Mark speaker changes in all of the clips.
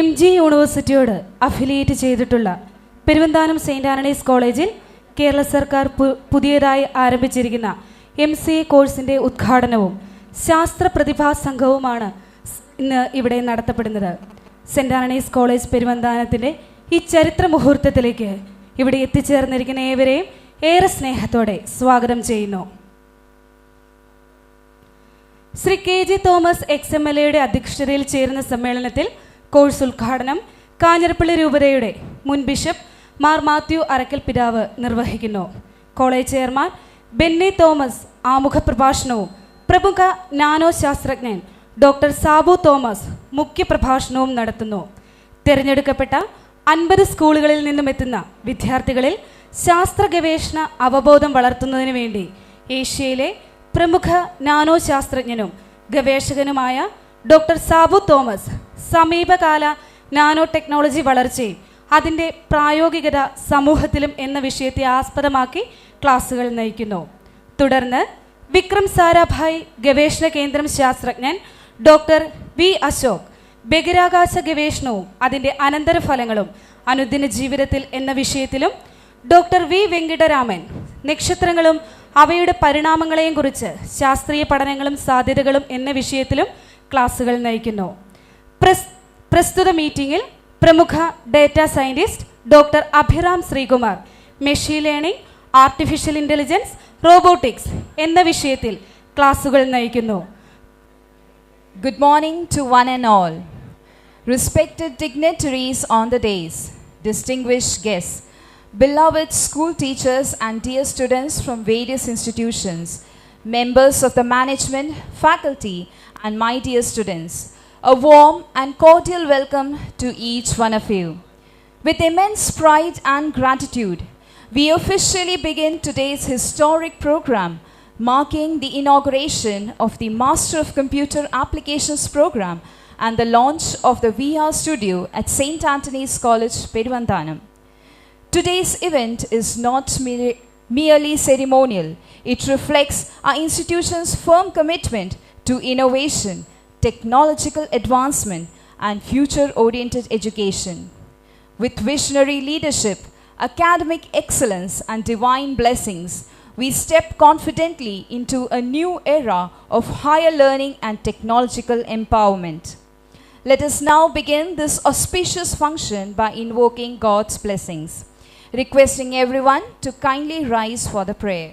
Speaker 1: MG യൂണിവേഴ്സിറ്റിയോട് affiliate ചെയ്തിട്ടുള്ള Peruvanthanam saint Antony's കോളേജിൽ കേരള സർക്കാർ പുതിയതായി ആരംഭിച്ചിരിക്കുന്ന MCA കോഴ്സിൻ്റെ ഉദ്ഘാടനവും ശാസ്ത്ര പ്രതിഭാ സംഘവുമാണ് ഇന്ന് ഇവിടെ നടത്തപ്പെടുന്നത്. സെയിൻറ് ആന്റണീസ് കോളേജ് പെരുവന്താനത്തിൻ്റെ ഈ ചരിത്ര മുഹൂർത്തത്തിലേക്ക് ഇവിടെ എത്തിച്ചേർന്നിരിക്കുന്ന ഏവരെയും ഏറെ സ്നേഹത്തോടെ സ്വാഗതം ചെയ്യുന്നു. ശ്രീ KG തോമസ് XMLAയുടെ അധ്യക്ഷതയിൽ ചേരുന്ന സമ്മേളനത്തിൽ കോഴ്സ് ഉദ്ഘാടനം കാഞ്ഞിരപ്പള്ളി രൂപതയുടെ മുൻ ബിഷപ്പ് മാർ മാത്യു അറക്കൽ പിതാവ് നിർവഹിക്കുന്നു. കോളേജ് ചെയർമാൻ ബെന്നി തോമസ് ആമുഖ പ്രഭാഷണവും പ്രമുഖ നാനോ ശാസ്ത്രജ്ഞൻ ഡോക്ടർ സാബു തോമസ് മുഖ്യ പ്രഭാഷണവും നടത്തുന്നു. തിരഞ്ഞെടുക്കപ്പെട്ട 50 സ്കൂളുകളിൽ നിന്നും എത്തുന്ന വിദ്യാർത്ഥികളിൽ ശാസ്ത്ര ഗവേഷണ അവബോധം വളർത്തുന്നതിന് വേണ്ടി ഏഷ്യയിലെ പ്രമുഖ നാനോ ശാസ്ത്രജ്ഞനും ഗവേഷകനുമായ ഡോക്ടർ സാബു തോമസ് സമീപകാല നാനോ ടെക്നോളജി വളർച്ചയും അതിൻ്റെ പ്രായോഗികത സമൂഹത്തിലും എന്ന വിഷയത്തെ ആസ്പദമാക്കി ക്ലാസുകൾ നയിക്കുന്നു. തുടർന്ന് വിക്രം സാരാഭായ് ഗവേഷണ കേന്ദ്രം ശാസ്ത്രജ്ഞൻ ഡോക്ടർ V. അശോക് ബഹിരാകാശ ഗവേഷണവും അതിൻ്റെ അനന്തരഫലങ്ങളും അനുദിന ജീവിതത്തിൽ എന്ന വിഷയത്തിലും ഡോക്ടർ V. വെങ്കിടരാമൻ നക്ഷത്രങ്ങളും അവയുടെ പരിണാമങ്ങളെയും കുറിച്ച് ശാസ്ത്രീയ പഠനങ്ങളും സാധ്യതകളും എന്ന വിഷയത്തിലും ക്ലാസുകൾ നയിക്കുന്നു. പ്രസ്തുത മീറ്റിംഗിൽ പ്രമുഖ data scientist doctor Abhiram Sreekumar machine learning, artificial intelligence, robotics എന്ന വിഷയത്തിൽ ക്ലാസുകൾ നയിക്കുന്നു.
Speaker 2: Good morning to one and all. Respected dignitaries on the dais, distinguished guests, beloved school teachers and dear students from various institutions, members of the management, faculty and my dear students, a warm and cordial welcome to each one of you. With immense pride and gratitude, we officially begin today's historic program marking the inauguration of the Master of Computer Applications program and the launch of the VR studio at St. Anthony's College, Peruvantanam. Today's event is not merely ceremonial. It reflects our institution's firm commitment to innovation, technological advancement, and future-oriented education. With visionary leadership, academic excellence, and divine blessings, we step confidently into a new era of higher learning and technological empowerment. Let us now begin this auspicious function by invoking God's blessings. Requesting everyone to kindly rise for the prayer.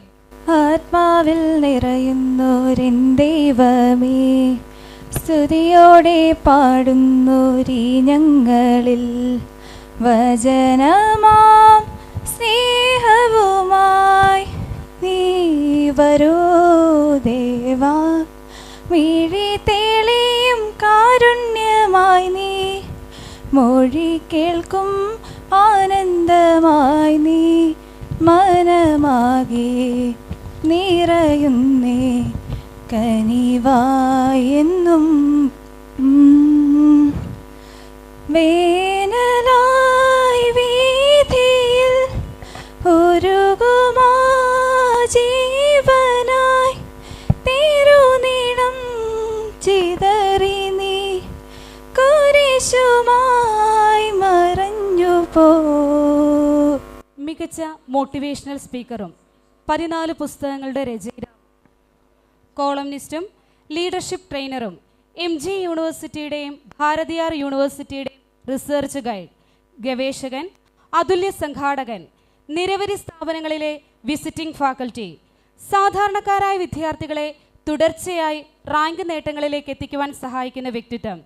Speaker 3: ആത്മാവിൽ നിറയുന്നോരിൻ ദൈവമേ, സ്തുതിയോടെ പാടുന്നോരീ ഞങ്ങളിൽ വചനമാം സ്നേഹവുമായി നീ വരൂ ദേവാ. മിഴി തെളിയും കാരുണ്യമായി നീ, മൊഴി കേൾക്കും ആനന്ദമായി നീ, മനമാകെ നിറയുന്നേ കനിവായെന്നും. വേനലായി വീഥിയിൽ ഉരുകുമാ ജീവനായി തിരുനീളം ചിതറി നീ കുരിശുമായി മറഞ്ഞു പോ.
Speaker 1: മികച്ച മോട്ടിവേഷണൽ സ്പീക്കറും 14 പുസ്തകങ്ങളുടെ രചയിതാവും കോളംനിസ്റ്റും ലീഡർഷിപ്പ് ട്രെയിനറും MG യൂണിവേഴ്സിറ്റിയുടെയും ഭാരതിയാർ യൂണിവേഴ്സിറ്റിയുടെയും റിസർച്ച് ഗൈഡ്, ഗവേഷകൻ, അതുല്യ സംഘാടകൻ, നിരവധി സ്ഥാപനങ്ങളിലെ വിസിറ്റിംഗ് ഫാക്കൽറ്റി, സാധാരണക്കാരായ വിദ്യാർത്ഥികളെ തുടർച്ചയായി റാങ്ക് നേട്ടങ്ങളിലേക്ക് എത്തിക്കുവാൻ സഹായിക്കുന്ന വ്യക്തിത്വം,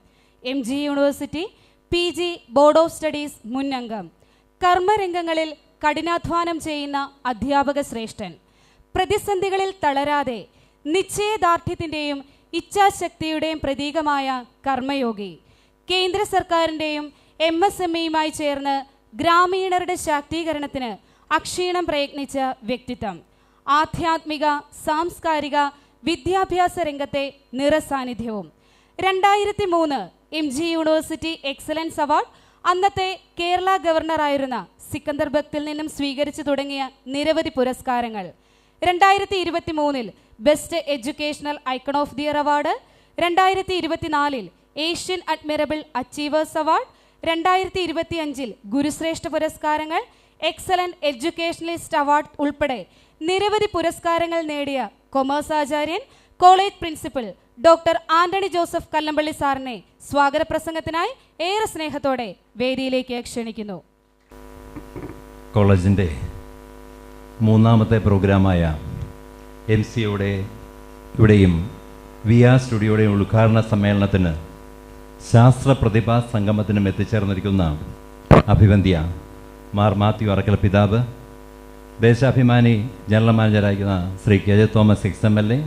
Speaker 1: MG university PG board of studies മുൻ അംഗം, കർമ്മരംഗങ്ങളിൽ കഠിനാധ്വാനം ചെയ്യുന്ന അധ്യാപക ശ്രേഷ്ഠൻ, പ്രതിസന്ധികളിൽ തളരാതെ നിശ്ചയദാർഢ്യത്തിൻ്റെയും ഇച്ഛാശക്തിയുടെയും പ്രതീകമായ കർമ്മയോഗി, കേന്ദ്ര സർക്കാരിൻ്റെയും MSMEയുമായി ചേർന്ന് ഗ്രാമീണരുടെ ശാക്തീകരണത്തിന് അക്ഷീണം പ്രയത്നിച്ച വ്യക്തിത്വം, ആധ്യാത്മിക, സാംസ്കാരിക, വിദ്യാഭ്യാസ രംഗത്തെ നിറസാന്നിധ്യവും. 2003 MG യൂണിവേഴ്സിറ്റി എക്സലൻസ് അവാർഡ് അന്നത്തെ കേരള ഗവർണറായിരുന്ന സിക്കന്ദർ ബക്തിൽ നിന്നും സ്വീകരിച്ചു തുടങ്ങിയ നിരവധി പുരസ്കാരങ്ങൾ. 2023 best educational icon of the year award, 2024 Asian അഡ്മിറബിൾ achievers award, 2025 ഗുരുശ്രേഷ്ഠ പുരസ്കാരങ്ങൾ, എക്സലന്റ് എഡ്യൂക്കേഷണലിസ്റ്റ് അവാർഡ് ഉൾപ്പെടെ നിരവധി പുരസ്കാരങ്ങൾ നേടിയ കൊമേഴ്സ് ആചാര്യൻ, college principal doctor Antony Joseph Kallampally സാറിനെ സ്വാഗത പ്രസംഗത്തിനായി ഏറെ സ്നേഹത്തോടെ വേദിയിലേക്ക് ക്ഷണിക്കുന്നു.
Speaker 4: കോളേജിൻ്റെ മൂന്നാമത്തെ പ്രോഗ്രാമായ ഇവിടെയും VR സ്റ്റുഡിയോയുടെയും ഉദ്ഘാടന സമ്മേളനത്തിന് ശാസ്ത്ര പ്രതിഭാ സംഗമത്തിനും എത്തിച്ചേർന്നിരിക്കുന്ന അഭിവന്ദ്യ മാർ മാത്യു അറക്കൽ പിതാവ്, ദേശാഭിമാനി ജനറൽ മാനേജറായിരിക്കുന്ന Shri KJ Thomas XMLA,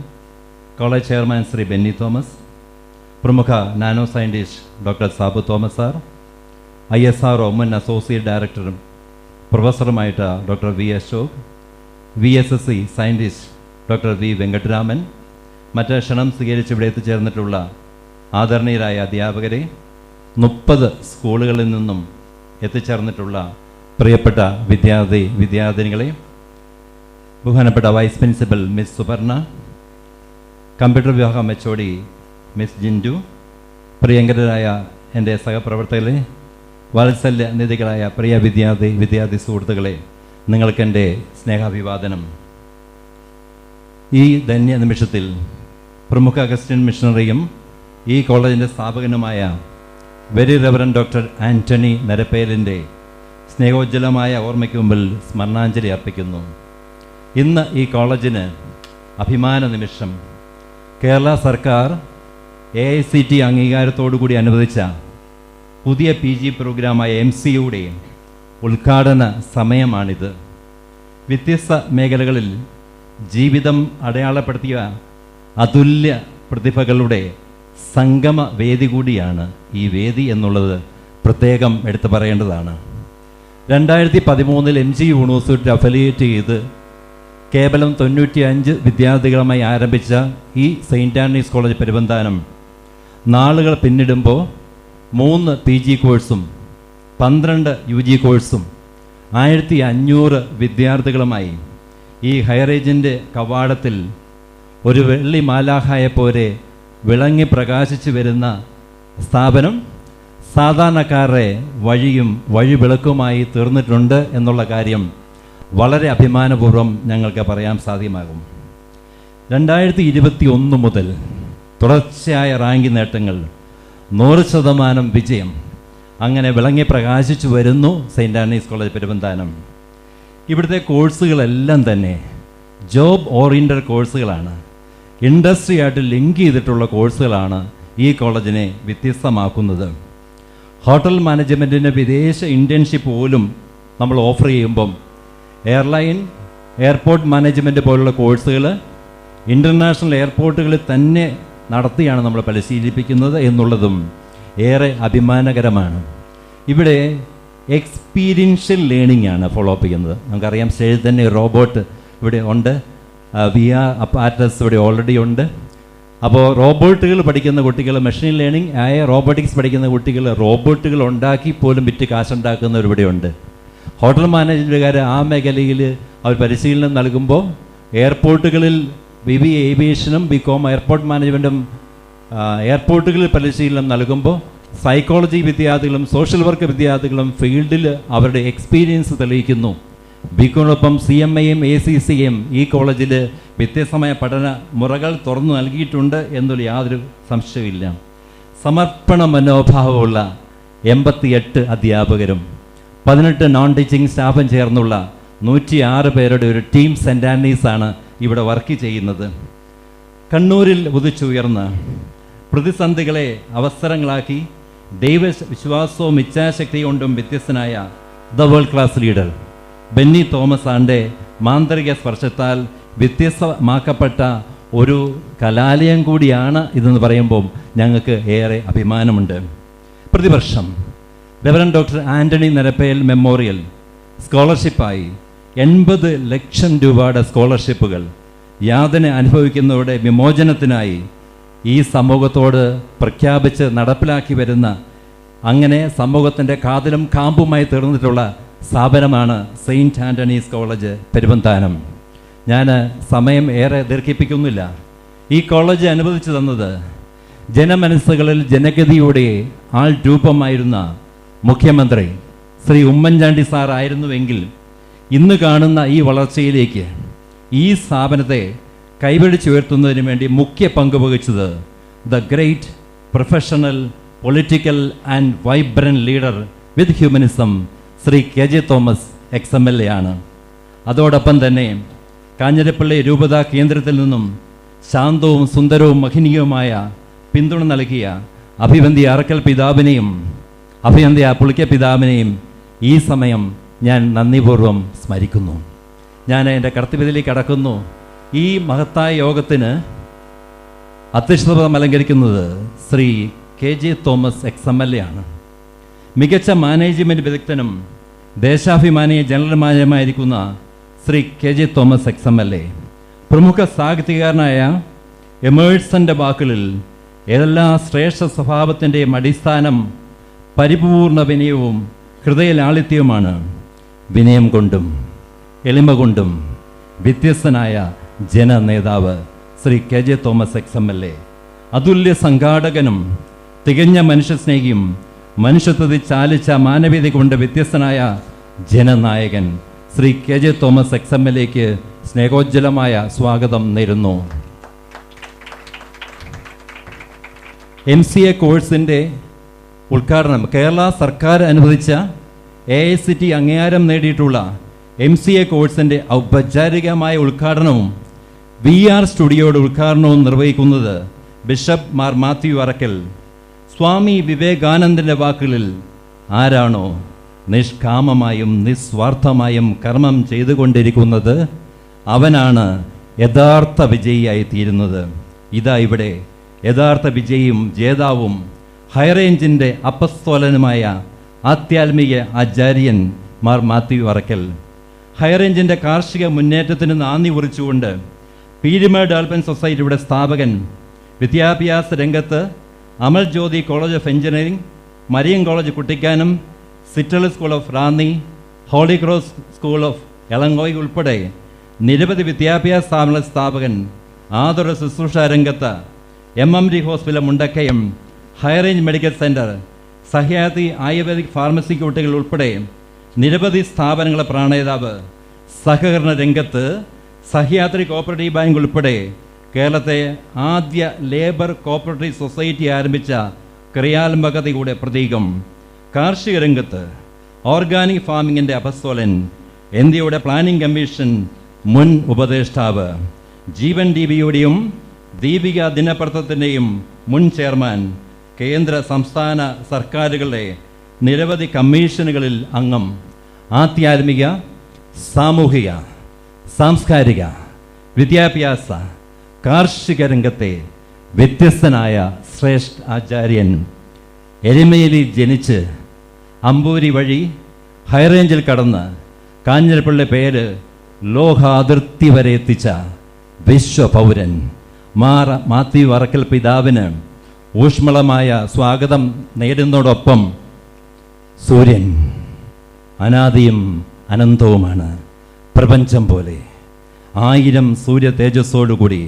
Speaker 4: college chairman Shri Benny Thomas, പ്രമുഖ nano scientist doctor Sabu Thomas sir, ISRO മുൻ അസോസിയേറ്റ് ഡയറക്ടറും പ്രൊഫസറുമായിട്ട് doctor V Ashok, VSSC scientist doctor V Venkataraman, മറ്റ് ക്ഷണം സ്വീകരിച്ച് ഇവിടെ എത്തിച്ചേർന്നിട്ടുള്ള ആദരണീയരായ അധ്യാപകരെ, 30 സ്കൂളുകളിൽ നിന്നും എത്തിച്ചേർന്നിട്ടുള്ള പ്രിയപ്പെട്ട വിദ്യാർത്ഥിനികളെ, ബഹുമാനപ്പെട്ട vice principal miss Suparna, computer വിഭാഗം HOD മിസ് ജിൻഡു, പ്രിയങ്കരായ എൻ്റെ സഹപ്രവർത്തകരെ, വാത്സല്യനിധികളായ പ്രിയ വിദ്യാർത്ഥി സുഹൃത്തുക്കളെ, നിങ്ങൾക്കെൻ്റെ സ്നേഹാഭിവാദനം. ഈ ധന്യ നിമിഷത്തിൽ പ്രമുഖ ക്രിസ്ത്യൻ മിഷണറിയും ഈ കോളേജിൻ്റെ സ്ഥാപകനുമായ വെരി റെവറൻഡ് ഡോക്ടർ ആൻ്റണി നരപ്പേലിൻ്റെ സ്നേഹോജ്വലമായ ഓർമ്മയ്ക്ക് മുമ്പിൽ സ്മരണാഞ്ജലി അർപ്പിക്കുന്നു. ഇന്ന് ഈ കോളേജിന് അഭിമാന നിമിഷം. കേരള സർക്കാർ AICT അംഗീകാരത്തോടുകൂടി അനുവദിച്ച പുതിയ PG പ്രോഗ്രാമായ MCUയുടെ ഉദ്ഘാടന സമയമാണിത്. വ്യത്യസ്ത മേഖലകളിൽ ജീവിതം അടയാളപ്പെടുത്തിയ അതുല്യ പ്രതിഭകളുടെ സംഗമ വേദി കൂടിയാണ് ഈ വേദി എന്നുള്ളത് പ്രത്യേകം എടുത്തു പറയേണ്ടതാണ്. 2013 MG യൂണിവേഴ്സിറ്റി അഫിലിയേറ്റ് ചെയ്ത് കേവലം 95 വിദ്യാർത്ഥികളുമായി ആരംഭിച്ച ഈ സെയിൻറ്റ് ആൻ്റണീസ് കോളേജ് പെരുവന്താനം നാളുകൾ പിന്നിടുമ്പോൾ 3 PG കോഴ്സും 12 UG കോഴ്സും 1500 വിദ്യാർത്ഥികളുമായി ഈ ഹൈറേജിൻ്റെ കവാടത്തിൽ ഒരു വെള്ളി മാലാഖയെപ്പോലെ വിളങ്ങി പ്രകാശിച്ചു വരുന്ന സ്ഥാപനം സാധാരണക്കാരുടെ വഴിവിളക്കുമായി തീർന്നിട്ടുണ്ട് എന്നുള്ള കാര്യം വളരെ അഭിമാനപൂർവ്വം ഞങ്ങൾക്ക് പറയാൻ സാധ്യമാകും. 2021 മുതൽ തുടർച്ചയായ റാങ്ക് നേട്ടങ്ങൾ, 100% വിജയം, അങ്ങനെ വിളങ്ങി പ്രകാശിച്ചു വരുന്നു സെയിൻറ്റ് ആൻ്റണീസ് കോളേജ് പെരുവന്താനം. ഇവിടുത്തെ കോഴ്സുകളെല്ലാം തന്നെ ജോബ് ഓറിയൻറ്റഡ് കോഴ്സുകളാണ്. ഇൻഡസ്ട്രി ആയിട്ട് ലിങ്ക് ചെയ്തിട്ടുള്ള കോഴ്സുകളാണ് ഈ കോളേജിനെ വ്യത്യസ്തമാക്കുന്നത്. ഹോട്ടൽ മാനേജ്മെൻറ്റിൻ്റെ വിദേശ ഇൻറ്റേൺഷിപ്പ് പോലും നമ്മൾ ഓഫർ ചെയ്യുമ്പം എയർപോർട്ട് മാനേജ്മെൻറ്റ് പോലുള്ള കോഴ്സുകൾ ഇൻ്റർനാഷണൽ എയർപോർട്ടുകളിൽ തന്നെ നടത്തിയാണ് നമ്മൾ പരിശീലിപ്പിക്കുന്നത് എന്നുള്ളതും ഏറെ അഭിമാനകരമാണ്. ഇവിടെ എക്സ്പീരിയൻഷ്യൽ ലേണിംഗ് ആണ് ഫോളോ അപ്പ് ചെയ്യുന്നത്. നമുക്കറിയാം, സ്റ്റേജിൽ തന്നെ റോബോട്ട് ഇവിടെ ഉണ്ട്, VR അപ്പാരറ്റസ് ഇവിടെ ഓൾറെഡി ഉണ്ട്. അപ്പോൾ റോബോട്ടുകൾ പഠിക്കുന്ന കുട്ടികൾ, മെഷീൻ ലേണിംഗ് ആയ റോബോട്ടിക്സ് പഠിക്കുന്ന കുട്ടികൾ റോബോട്ടുകൾ ഉണ്ടാക്കി പോലും വിറ്റ് കാശുണ്ടാക്കുന്നവർ ഇവിടെയുണ്ട്. ഹോട്ടൽ മാനേജ്മെൻറ്റുകാർ ആ മേഖലയിൽ അവർ പരിശീലനം നൽകുമ്പോൾ എയർപോർട്ടുകളിൽ BBA ഏവിയേഷനും BCom എയർപോർട്ട് മാനേജ്മെൻറ്റും എയർപോർട്ടുകളിൽ പരിശീലനം നൽകുമ്പോൾ സൈക്കോളജി വിദ്യാർത്ഥികളും സോഷ്യൽ വർക്ക് വിദ്യാർത്ഥികളും ഫീൽഡിൽ അവരുടെ എക്സ്പീരിയൻസ് തെളിയിക്കുന്നു. BComനൊപ്പം CMAയും ACCയും ഈ കോളേജിൽ വ്യത്യസ്തമായ പഠന മുറകൾ തുറന്നു നൽകിയിട്ടുണ്ട് എന്നൊരു യാതൊരു സംശയമില്ല. സമർപ്പണ മനോഭാവമുള്ള 88 അധ്യാപകരും 18 നോൺ ടീച്ചിങ് സ്റ്റാഫും ചേർന്നുള്ള 106 പേരുടെ ഒരു ടീം സെയിൻറ്റ് ആൻ്റണീസാണ് ഇവിടെ വർക്ക് ചെയ്യുന്നത്. കണ്ണൂരിൽ ഉദിച്ചുയർന്ന് പ്രതിസന്ധികളെ അവസരങ്ങളാക്കി ദൈവവിശ്വാസവും ഇച്ഛാശക്തി കൊണ്ടും വ്യത്യസ്തനായ world class leader Benny Thomas ആൻ്റെ മാന്ത്രിക സ്പർശത്താൽ വ്യത്യസ്തമാക്കപ്പെട്ട ഒരു കലാലയം കൂടിയാണ് ഇതെന്ന് പറയുമ്പോൾ ഞങ്ങൾക്ക് ഏറെ അഭിമാനമുണ്ട്. പ്രതിവർഷം റെവറൻഡ് ഡോക്ടർ ആൻ്റണി നരപ്പേൽ മെമ്മോറിയൽ സ്കോളർഷിപ്പായി 80 ലക്ഷം രൂപയുടെ സ്കോളർഷിപ്പുകൾ യാതന അനുഭവിക്കുന്നവരുടെ വിമോചനത്തിനായി ഈ സമൂഹത്തോട് പ്രഖ്യാപിച്ച് നടപ്പിലാക്കി വരുന്ന, അങ്ങനെ സമൂഹത്തിൻ്റെ കാതിലും കാമ്പുമായി തീർന്നിട്ടുള്ള സ്ഥാപനമാണ് സെയിൻറ്റ് ആൻ്റണീസ് കോളേജ് പെരുവന്താനം. ഞാൻ സമയം ഏറെ ദീർഘിപ്പിക്കുന്നില്ല. ഈ കോളേജ് അനുവദിച്ചു തന്നത് ജനമനസ്സുകളിൽ ജനഗതിയുടെ ആൾ രൂപമായിരുന്ന മുഖ്യമന്ത്രി ശ്രീ ഉമ്മൻചാണ്ടി സാർ ആയിരുന്നുവെങ്കിൽ ഇന്ന് കാണുന്ന ഈ വളർച്ചയിലേക്ക് ഈ സ്ഥാപനത്തെ കൈപിടിച്ചുയർത്തുന്നതിന് വേണ്ടി മുഖ്യ പങ്ക് വഹിച്ചത് the great professional political and vibrant leader with humanism Shri KJ Thomas XMLA ആണ്. അതോടൊപ്പം തന്നെ കാഞ്ഞിരപ്പള്ളി രൂപതാ കേന്ദ്രത്തിൽ നിന്നും ശാന്തവും സുന്ദരവും മഹനീയവുമായ പിന്തുണ നൽകിയ അഭിവന്ദ്യ അറക്കൽ പിതാവിനെയും അഭിവന്ദ്യ പുളിക്ക പിതാവിനെയും ഈ സമയം ഞാൻ നന്ദിപൂർവ്വം സ്മരിക്കുന്നു. ഞാൻ എൻ്റെ കർത്തവ്യത്തിലേക്ക് കടക്കുന്നു. ഈ മഹത്തായ യോഗത്തിന് അധ്യക്ഷപദം അലങ്കരിക്കുന്നത് ശ്രീ KJ തോമസ് XMLA ആണ്. മികച്ച മാനേജ്മെൻറ്റ് വിദഗ്ധനും ദേശാഭിമാനി ജനറൽ മാനേജറുമായിരിക്കുന്ന ശ്രീ KJ തോമസ് XMLA പ്രമുഖ സാഹിത്യകാരനായ എമേഴ്സൻ്റെ വാക്കുകളിൽ എല്ലാ ശ്രേഷ്ഠ സ്വഭാവത്തിൻ്റെയും അടിസ്ഥാനം പരിപൂർണ വിനയവും ഹൃദയലാളിത്യവുമാണ്. വിനയം കൊണ്ടും എളിമ കൊണ്ടും വ്യത്യസ്തനായ ജനനേതാവ് ശ്രീ KJ തോമസ് XMLA അതുല്യ സംഘാടകനും തികഞ്ഞ മനുഷ്യസ്നേഹിയും മനുഷ്യത്വത്തിൽ ചാലിച്ച മാനവീയത കൊണ്ട് വ്യത്യസ്തനായ ജനനായകൻ ശ്രീ KJ തോമസ് XMLAക്ക് സ്നേഹോജ്ജലമായ സ്വാഗതം നേരുന്നു. MCA കോഴ്സിൻ്റെ ഉദ്ഘാടനം കേരള സർക്കാർ അനുവദിച്ച AICT അംഗീകാരം നേടിയിട്ടുള്ള MCA കോഴ്സിൻ്റെ ഔപചാരികമായ ഉദ്ഘാടനവും VR സ്റ്റുഡിയോയുടെ ഉദ്ഘാടനവും നിർവഹിക്കുന്നത് ബിഷപ്പ് മാർ മാത്യു അറക്കൽ. സ്വാമി വിവേകാനന്ദൻ്റെ വാക്കുകളിൽ ആരാണോ നിഷ്കാമമായും നിസ്വാർത്ഥമായും കർമ്മം ചെയ്തുകൊണ്ടിരിക്കുന്നത് അവനാണ് യഥാർത്ഥ വിജയിയായി തീരുന്നത്. ഇതാ ഇവിടെ യഥാർത്ഥ വിജയിയും ജേതാവും ഹൈറേഞ്ചിൻ്റെ അപ്പസ്തോലനുമായ ആധ്യാത്മിക ആചാര്യൻ മാർ മാത്യു അറക്കൽ. ഹൈറേഞ്ചിൻ്റെ കാർഷിക മുന്നേറ്റത്തിന് നാന്ദി കുറിച്ചുകൊണ്ട് പീരിമേഡ് ഡെവലപ്മെൻറ്റ് സൊസൈറ്റിയുടെ സ്ഥാപകൻ, വിദ്യാഭ്യാസ രംഗത്ത് Amal Jyothi college of engineering, Marian college Kuttikkanam, സിറ്റൽ school of Ranni, holy cross school of Elangoi ഉൾപ്പെടെ നിരവധി വിദ്യാഭ്യാസ സ്ഥാപന സ്ഥാപകൻ, ആതുര ശുശ്രൂഷ രംഗത്ത് MMD hospital Mundakayam, high range medical centre, Sahyadri ayurvedic pharmacy കുട്ടികൾ ഉൾപ്പെടെ നിരവധി സ്ഥാപനങ്ങളെ പ്രാണേതാവ്, സഹകരണ രംഗത്ത് സഹ്യാദ്രി കോപ്പറേറ്റീവ് ബാങ്ക് ഉൾപ്പെടെ കേരളത്തെ ആദ്യ ലേബർ കോപ്പറേറ്റീവ് സൊസൈറ്റി ആരംഭിച്ച ക്രിയാത്മകതയുടെ പ്രതീകം, കാർഷിക രംഗത്ത് ഓർഗാനിക് ഫാമിങ്ങിൻ്റെ അപസ്തോലൻ, ഇന്ത്യയുടെ പ്ലാനിംഗ് കമ്മീഷൻ മുൻ ഉപദേഷ്ടാവ്, ജീവൻ ദീപിയുടെയും ദീപിക ദിനപത്രത്തിൻ്റെയും മുൻ ചെയർമാൻ, കേന്ദ്ര സംസ്ഥാന സർക്കാരുകളുടെ നിരവധി കമ്മീഷനുകളിൽ അംഗം, ആധ്യാത്മിക, സാമൂഹിക, സാംസ്കാരിക, വിദ്യാഭ്യാസ, കാർഷിക രംഗത്തെ വ്യത്യസ്തനായ ശ്രേഷ്ഠ ആചാര്യൻ. എരുമേലിയിൽ ജനിച്ച് അമ്പൂരി വഴി ഹൈറേഞ്ചിൽ കടന്ന് കാഞ്ഞിരപ്പള്ളി പേര് ലോകാതിർത്തി വരെ എത്തിച്ച വിശ്വപൗരൻ മാർ മാത്യു അറക്കൽ പിതാവിന് ഊഷ്മളമായ സ്വാഗതം നേടുന്നതോടൊപ്പം സൂര്യൻ അനാദിയും അനന്തവുമാണ്. പ്രപഞ്ചം പോലെ 1000 സൂര്യ തേജസ്സോടുകൂടി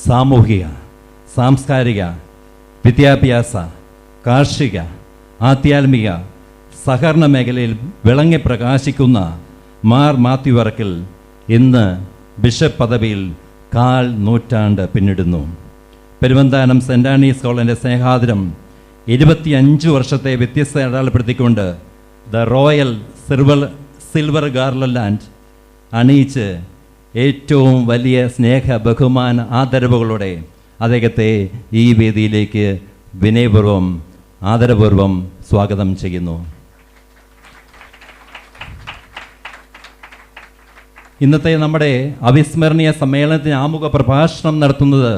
Speaker 4: സാമൂഹിക, സാംസ്കാരിക, വിദ്യാഭ്യാസ, കാർഷിക, ആധ്യാത്മിക, സഹകരണ മേഖലയിൽ വിളങ്ങി പ്രകാശിക്കുന്ന മാർ മാത്യു അറക്കൽ ഇന്ന് ബിഷപ്പ് പദവിയിൽ 1/4 നൂറ്റാണ്ട് പിന്നിടുന്നു. പെരുവന്താനം സെൻ്റ് ആനീസ് കോളേജിൻ്റെ സ്നേഹാദരം 25 വർഷത്തെ വ്യത്യസ്ത അടയാളപ്പെടുത്തിക്കൊണ്ട് ദ റോയൽ സിൽവർ ഗാർലൻഡ് അണിയിച്ച് ഏറ്റവും വലിയ സ്നേഹ ബഹുമാന ആദരവുകളോടെ അദ്ദേഹത്തെ ഈ വേദിയിലേക്ക് വിനയപൂർവ്വം ആദരപൂർവ്വം സ്വാഗതം ചെയ്യുന്നു. ഇന്നത്തെ നമ്മുടെ അവിസ്മരണീയ സമ്മേളനത്തിന് ആമുഖ പ്രഭാഷണം നടത്തുന്നത്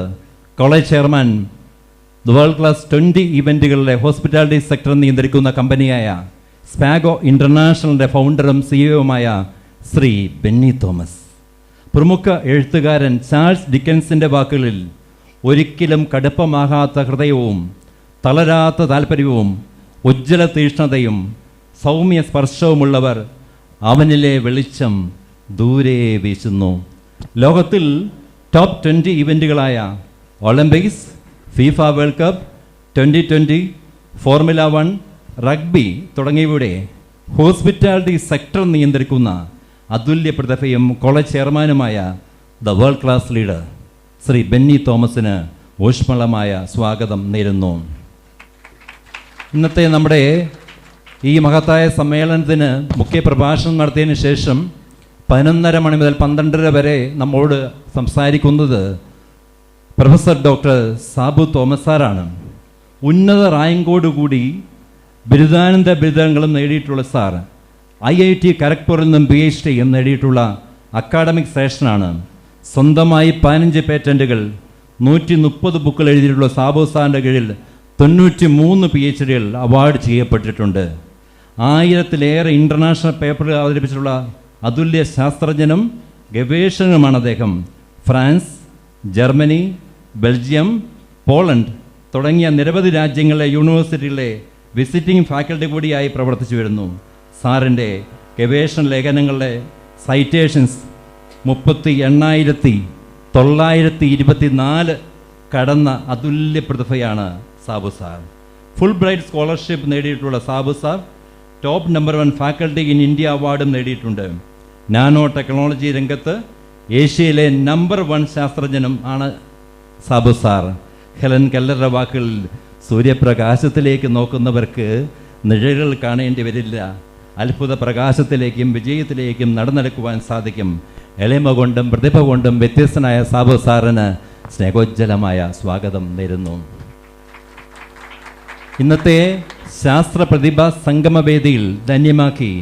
Speaker 4: കോളേജ് ചെയർമാൻ, വേൾഡ് ക്ലാസ് 20 ഇവൻറ്റുകളുടെ ഹോസ്പിറ്റാലിറ്റി സെക്ടർ നിയന്ത്രിക്കുന്ന കമ്പനിയായ സ്പാഗോ ഇൻ്റർനാഷണലിൻ്റെ ഫൗണ്ടറും സിഇഒയുമായ ശ്രീ ബെന്നി തോമസ്. പ്രമുഖ എഴുത്തുകാരൻ ചാൾസ് ഡിക്കൻസിൻ്റെ വാക്കുകളിൽ ഒരിക്കലും കടുപ്പമാകാത്ത ഹൃദയവും തളരാത്ത താല്പര്യവും ഉജ്ജ്വല തീക്ഷ്ണതയും സൗമ്യ സ്പർശവുമുള്ളവർ അവനിലെ വെളിച്ചം ദൂരെ വീശുന്നു. ലോകത്തിൽ ടോപ്പ് 20 ഇവൻറ്റുകളായ Olympics, FIFA world cup, 2020, formula 1, rugby തുടങ്ങിയവയുടെ ഹോസ്പിറ്റാലിറ്റി സെക്ടർ നിയന്ത്രിക്കുന്ന അതുല്യ പ്രതിഭയും കോളേജ് ചെയർമാനുമായ the world class leader Shri Benny തോമസിന് ഊഷ്മളമായ സ്വാഗതം നേരുന്നു. ഇന്നത്തെ നമ്മുടെ ഈ മഹത്തായ സമ്മേളനത്തിന് മുഖ്യ പ്രഭാഷണം നടത്തിയതിന് ശേഷം 11:30 മണി മുതൽ 12:30 വരെ നമ്മോട് സംസാരിക്കുന്നത് പ്രൊഫസർ ഡോക്ടർ സാബു തോമസ് സാറാണ്. ഉന്നത റാങ്കോടുകൂടി ബിരുദാനന്ദ ബിരുദങ്ങളും നേടിയിട്ടുള്ള സാർ IIT ഖരഗ്പൂരിൽ നിന്നും PhDയും നേടിയിട്ടുള്ള അക്കാഡമിക് സെഷനാണ്. സ്വന്തമായി 15 പേറ്റൻറ്റുകൾ 130 ബുക്കുകൾ എഴുതിയിട്ടുള്ള സാബു സാറിൻ്റെ കീഴിൽ 93 PhDകൾ അവാർഡ് ചെയ്യപ്പെട്ടിട്ടുണ്ട്. 1000-ലേറെ ഇൻ്റർനാഷണൽ പേപ്പറുകൾ അവതരിപ്പിച്ചിട്ടുള്ള അതുല്യ ശാസ്ത്രജ്ഞനും ഗവേഷകനുമാണ് അദ്ദേഹം. ഫ്രാൻസ്, ജർമ്മനി, ബെൽജിയം, പോളണ്ട് തുടങ്ങിയ നിരവധി രാജ്യങ്ങളിലെ യൂണിവേഴ്സിറ്റികളിലെ വിസിറ്റിംഗ് ഫാക്കൽറ്റി കൂടിയായി പ്രവർത്തിച്ചു വരുന്നു. സാറിൻ്റെ ഗവേഷണ ലേഖനങ്ങളുടെ സൈറ്റേഷൻസ് 38,924 കടന്ന അതുല്യ പ്രതിഭയാണ് Sabu sir. Fulbright scholarship നേടിയിട്ടുള്ള Sabu sir top number 1 faculty in India അവാർഡും നേടിയിട്ടുണ്ട്. നാനോ ടെക്നോളജി രംഗത്ത് ഏഷ്യയിലെ നമ്പർ 1 ശാസ്ത്രജ്ഞനും ആണ് സാബു സാർ. ഹെലൻ കെല്ലറുടെ വാക്കുകളിൽ സൂര്യപ്രകാശത്തിലേക്ക് നോക്കുന്നവർക്ക് നിഴലുകൾ കാണേണ്ടി വരില്ല, അത്ഭുത പ്രകാശത്തിലേക്കും വിജയത്തിലേക്കും നടന്നെടുക്കുവാൻ സാധിക്കും. എളിമ കൊണ്ടും പ്രതിഭ കൊണ്ടും വ്യത്യസ്തനായ സാബു സാറിന് സ്നേഹോജ്ജലമായ സ്വാഗതം നേരുന്നു. ഇന്നത്തെ ശാസ്ത്ര പ്രതിഭാ സംഗമവേദിയിൽ ധന്യമാക്കി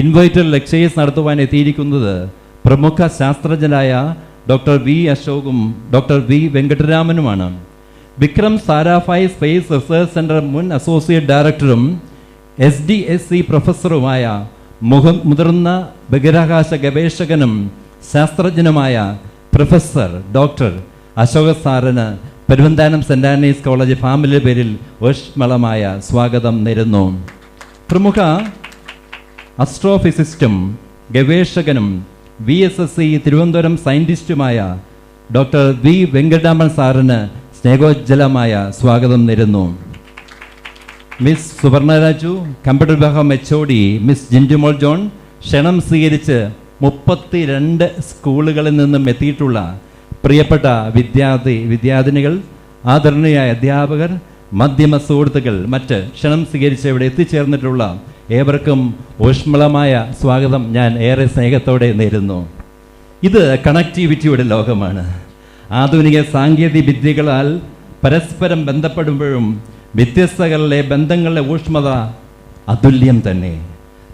Speaker 4: ഇൻവൈറ്റഡ് ലെക്ചേഴ്സ് നടത്തുവാൻ എത്തിയിരിക്കുന്നത് പ്രമുഖ ശാസ്ത്രജ്ഞരായ ഡോക്ടർ വി അശോകും ഡോക്ടർ വി വെങ്കട്ടരാമനുമാണ്. Vikram Sarabhai space research centre മുൻ അസോസിയേറ്റ് ഡയറക്ടറും SDSC പ്രൊഫസറുമായ മുതിർന്ന ബഹിരാകാശ ഗവേഷകനും ശാസ്ത്രജ്ഞനുമായ പ്രൊഫസർ ഡോക്ടർ അശോക സാറിന് Peruvanthanam saint Antony's college family പേരിൽ ഊഷ്മളമായ സ്വാഗതം നേരുന്നു. പ്രമുഖ അസ്ട്രോഫിസിസ്റ്റും ഗവേഷകനും VSSC തിരുവനന്തപുരം സയൻറ്റിസ്റ്റുമായ ഡോക്ടർ വി വെങ്കട്ടരാമൻ സാറിന് സ്നേഹോജ്ജലമായ സ്വാഗതം നേരുന്നു. മിസ് സുവർണ രാജു, കമ്പ്യൂട്ടർ വിഭാഗം HOD മിസ് ജിൻറ്റുമോൾ ജോൺ, ക്ഷണം സ്വീകരിച്ച് 32 സ്കൂളുകളിൽ നിന്നും എത്തിയിട്ടുള്ള പ്രിയപ്പെട്ട വിദ്യാർത്ഥിനികൾ, ആദരണീയായ അധ്യാപകർ, മാധ്യമ സുഹൃത്തുക്കൾ, മറ്റ് ക്ഷണം സ്വീകരിച്ച് ഇവിടെ എത്തിച്ചേർന്നിട്ടുള്ള ഏവർക്കും ഊഷ്മളമായ സ്വാഗതം ഞാൻ ഏറെ സ്നേഹത്തോടെ നേരുന്നു. ഇത് കണക്ടിവിറ്റിയുടെ ലോകമാണ്. ആധുനിക സാങ്കേതിക വിദ്യകളാൽ പരസ്പരം ബന്ധപ്പെടുമ്പോഴും വ്യത്യസ്തകളിലെ ബന്ധങ്ങളുടെ ഊഷ്മത അതുല്യം തന്നെ.